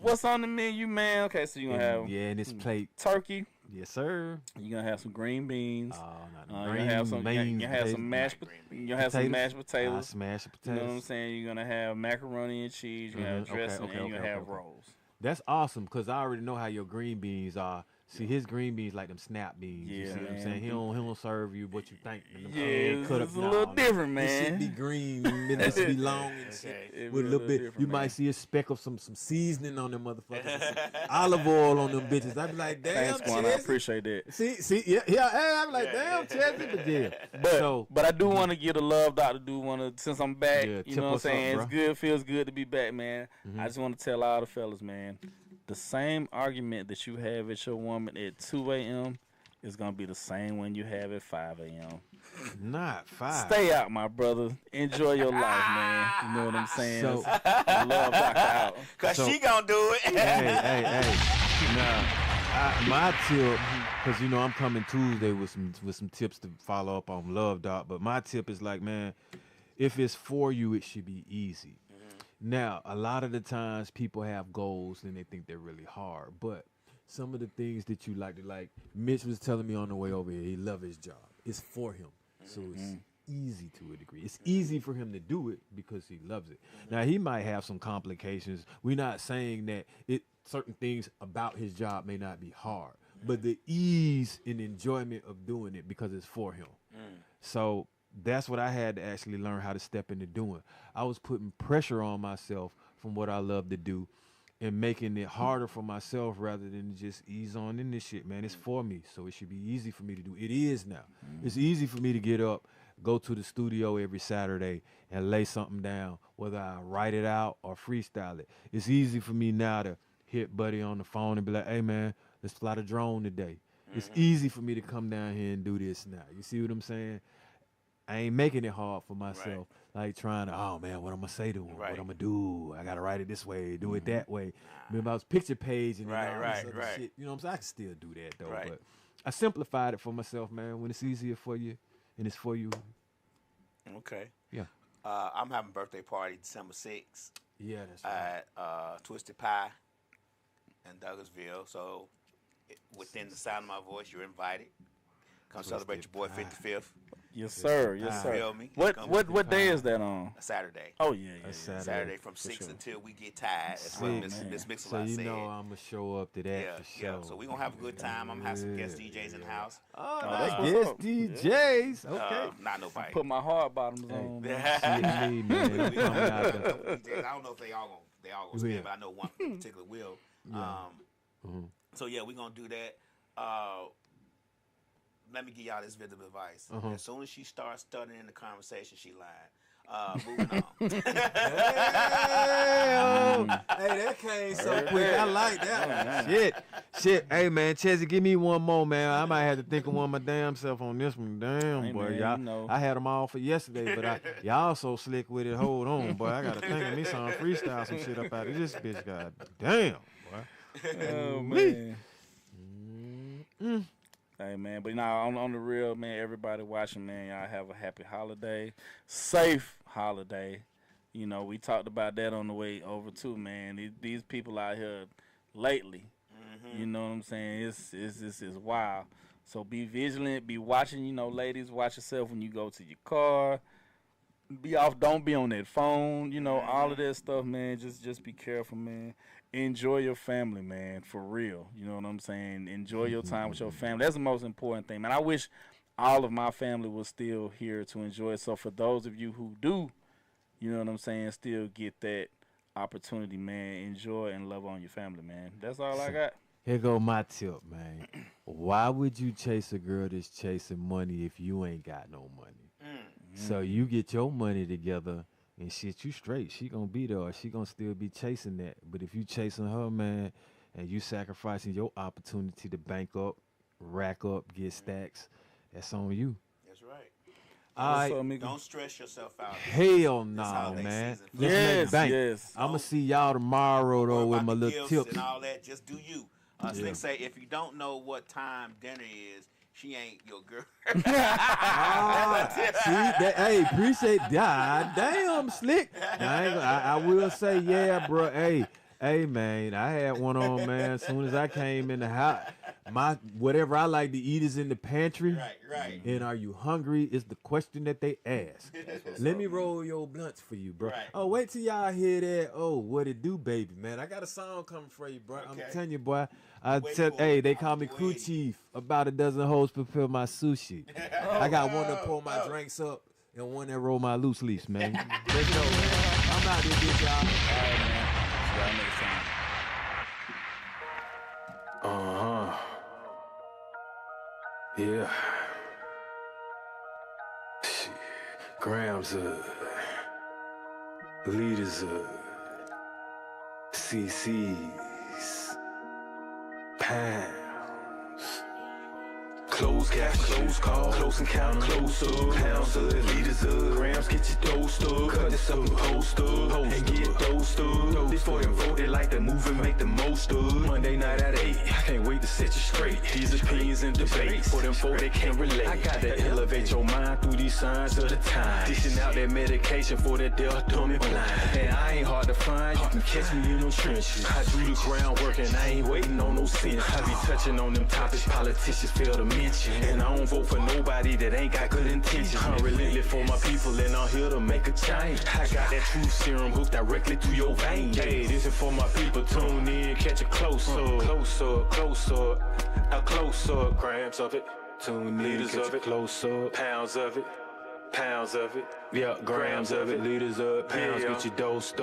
What's on the menu, man? Okay, so you gonna have in this plate. turkey, Yes, sir. You're gonna have some green beans. Oh, not You're gonna have some. You're gonna have some mashed. You're gonna have some mashed I potatoes. smash the You know what I'm potatoes. saying? You're gonna have macaroni and cheese. You're gonna have dressing, and you're gonna have rolls. That's awesome because I already know how your green beans are. See, his green beans like them snap beans. You Yeah, see what I'm man. saying? He don't serve you what you think. Yeah, it's a little different, It should man. be green. It should be long and shit. It With a be little bit. different, You man. might see a speck of some seasoning on them motherfuckers. Some olive oil on them bitches. I'd be like, damn, Thanks, Quan. I Chesney. appreciate that. See, yeah. Hey, I'm like, damn, Chesney, but yeah. But I do want to give a love, Doctor. Since I'm back, Yeah, you tip know what I'm us up, saying? bro. It's good, feels good to be back, man. I just want to tell all the fellas, man, the same argument that you have with your woman at 2 a.m. is going to be the same one you have at 5 a.m. Not 5. Stay out, my brother. Enjoy your life, man. You know what I'm saying? So- I love Doctor out. Cause So- she gonna do it. hey. Nah, my tip, because you know I'm coming Tuesday with some tips to follow up on Love Doc. But my tip is like, man, if it's for you, it should be easy. Now, a lot of the times people have goals and they think they're really hard, but some of the things that you like, Mitch was telling me on the way over here, he loves his job. It's for him, so it's easy to a degree. It's easy for him to do it because he loves it. Now, he might have some complications. We're not saying that certain things about his job may not be hard, but the ease and enjoyment of doing it because it's for him. So that's what I had to actually learn how to step into doing. I was putting pressure on myself from what I love to do and making it harder for myself rather than just ease on in this shit, man. It's for me, so it should be easy for me to do. It is now. It's easy for me to get up, go to the studio every Saturday and lay something down, whether I write it out or freestyle it. It's easy for me now to hit Buddy on the phone and be like, hey, man, let's fly the drone today. It's easy for me to come down here and do this now. You see what I'm saying? I ain't making it hard for myself, like trying to, oh man, what I'm gonna say to him, what I'm gonna do, I gotta write it this way, do it that way. Remember, I was picture page and all this other shit. You know what I'm saying? I can still do that though, but I simplified it for myself, man. When it's easier for you and it's for you. Okay. Yeah. I'm having a birthday party December 6th Yeah, that's right. at Twisted Pie in Douglasville. So within the sound of my voice, you're invited. Come celebrate your boy 55th. Yes, sir. Yes, sir. Feel me? What day is that on? Saturday. Oh yeah. Saturday from 6 until we get tired. That's what Miss Mix-a-Lot So you said. know I'm gonna show up to that for sure. So we're going to have a good time. I'm going to have some guest DJs in the house. Oh, that's I what's guess up. DJs. Okay. Not nobody. Put my hard bottoms on. Man. Shit, me, man. I'm coming out there. DJs. I don't know if they all gonna spin, but I know one particular will. So yeah, we're gonna do that. Let me give y'all this bit of advice. As soon as she starts stuttering in the conversation, she lied. Moving on. Hey, that came so quick. I like that one. Shit. Hey, man, Chezzy, give me one more, man. I might have to think of one my damn self on this one. Damn, Hey, boy. man, Y'all, you know. I had them all for yesterday, but y'all so slick with it. Hold on, boy. I got to think of me some freestyle some shit up out of this bitch. God damn, boy. Oh man. Hey man, but now on the real, man, everybody watching, man, y'all have a happy holiday, safe holiday. You know, we talked about that on the way over too, man. These people out here lately, you know what I'm saying? It's wild. So be vigilant, be watching. You know, ladies, watch yourself when you go to your car. Be off. Don't be on that phone. You know, all of that stuff, man. Just be careful, man. Enjoy your family, man, for real. You know what I'm saying? Enjoy your time with your family. That's the most important thing, man. I wish all of my family was still here to enjoy it. So for those of you who do, you know what I'm saying, still get that opportunity, man, enjoy and love on your family, man. That's all I got. Here go my tip, man. Why would you chase a girl that's chasing money if you ain't got no money? So you get your money together and shit, you straight. She gonna be there, or she gonna still be chasing that. But if you chasing her, man, and you sacrificing your opportunity to bank up, rack up, get stacks, that's on you. That's right. All right. What's up, amigo? Don't stress yourself out. Hell no, holiday man. season. Let's make bank. Yes. I'm gonna see y'all tomorrow though with About my the little gifts tips. and all that. Just do you. Slick say, if you don't know what time dinner is, she ain't your girl. See that? Hey, appreciate that. Damn, Slick. I will say, yeah, bro. Hey, man, I had one on, man. As soon as I came in the house, Whatever I like to eat is in the pantry. Right. And are you hungry is the question that they ask. Let me roll your blunts for you, bro. Right. Oh, wait till y'all hear that. Oh, what it do, baby, man. I got a song coming for you, bro. Okay. I'm telling you, boy. Waiting for Hey, it. they call I'm me crew waiting. chief. About a dozen hoes prepare my sushi. I got one that pour my drinks up and one that roll my loose leaves, man. Let's go, man. I'm out there, bitch, y'all. All right, man. See y'all next time. Yeah. Shit. Grams leaders CC's, pounds. Close cash, close call, close encounter, close up, pounds of liters of grams, get your dose up, cut this up and post up, and get dosed up. This for them voted like the movement, make the most of. Monday night at 8, I can't wait to set you straight. These opinions and debates, for them folk they can't relate. I gotta elevate your mind through these signs of the time. Dishing out that medication for that deaf, dumb and blind. And I ain't hard to find, you can catch me in them trenches. I do the groundwork and I ain't waiting on no sense. I be touching on them topics politicians fail to mention. And I don't vote for nobody that ain't got good intentions. I'm relentless for my people and I'm here to make a change. I got that truth serum hooked directly to your veins. Hey, this is for my people, tune in, catch a close up. Close up, close up, now close up, grams of it. Tune in, catch a close up, pounds of it. Yeah, grams of it, liters up, pounds, get your dose up.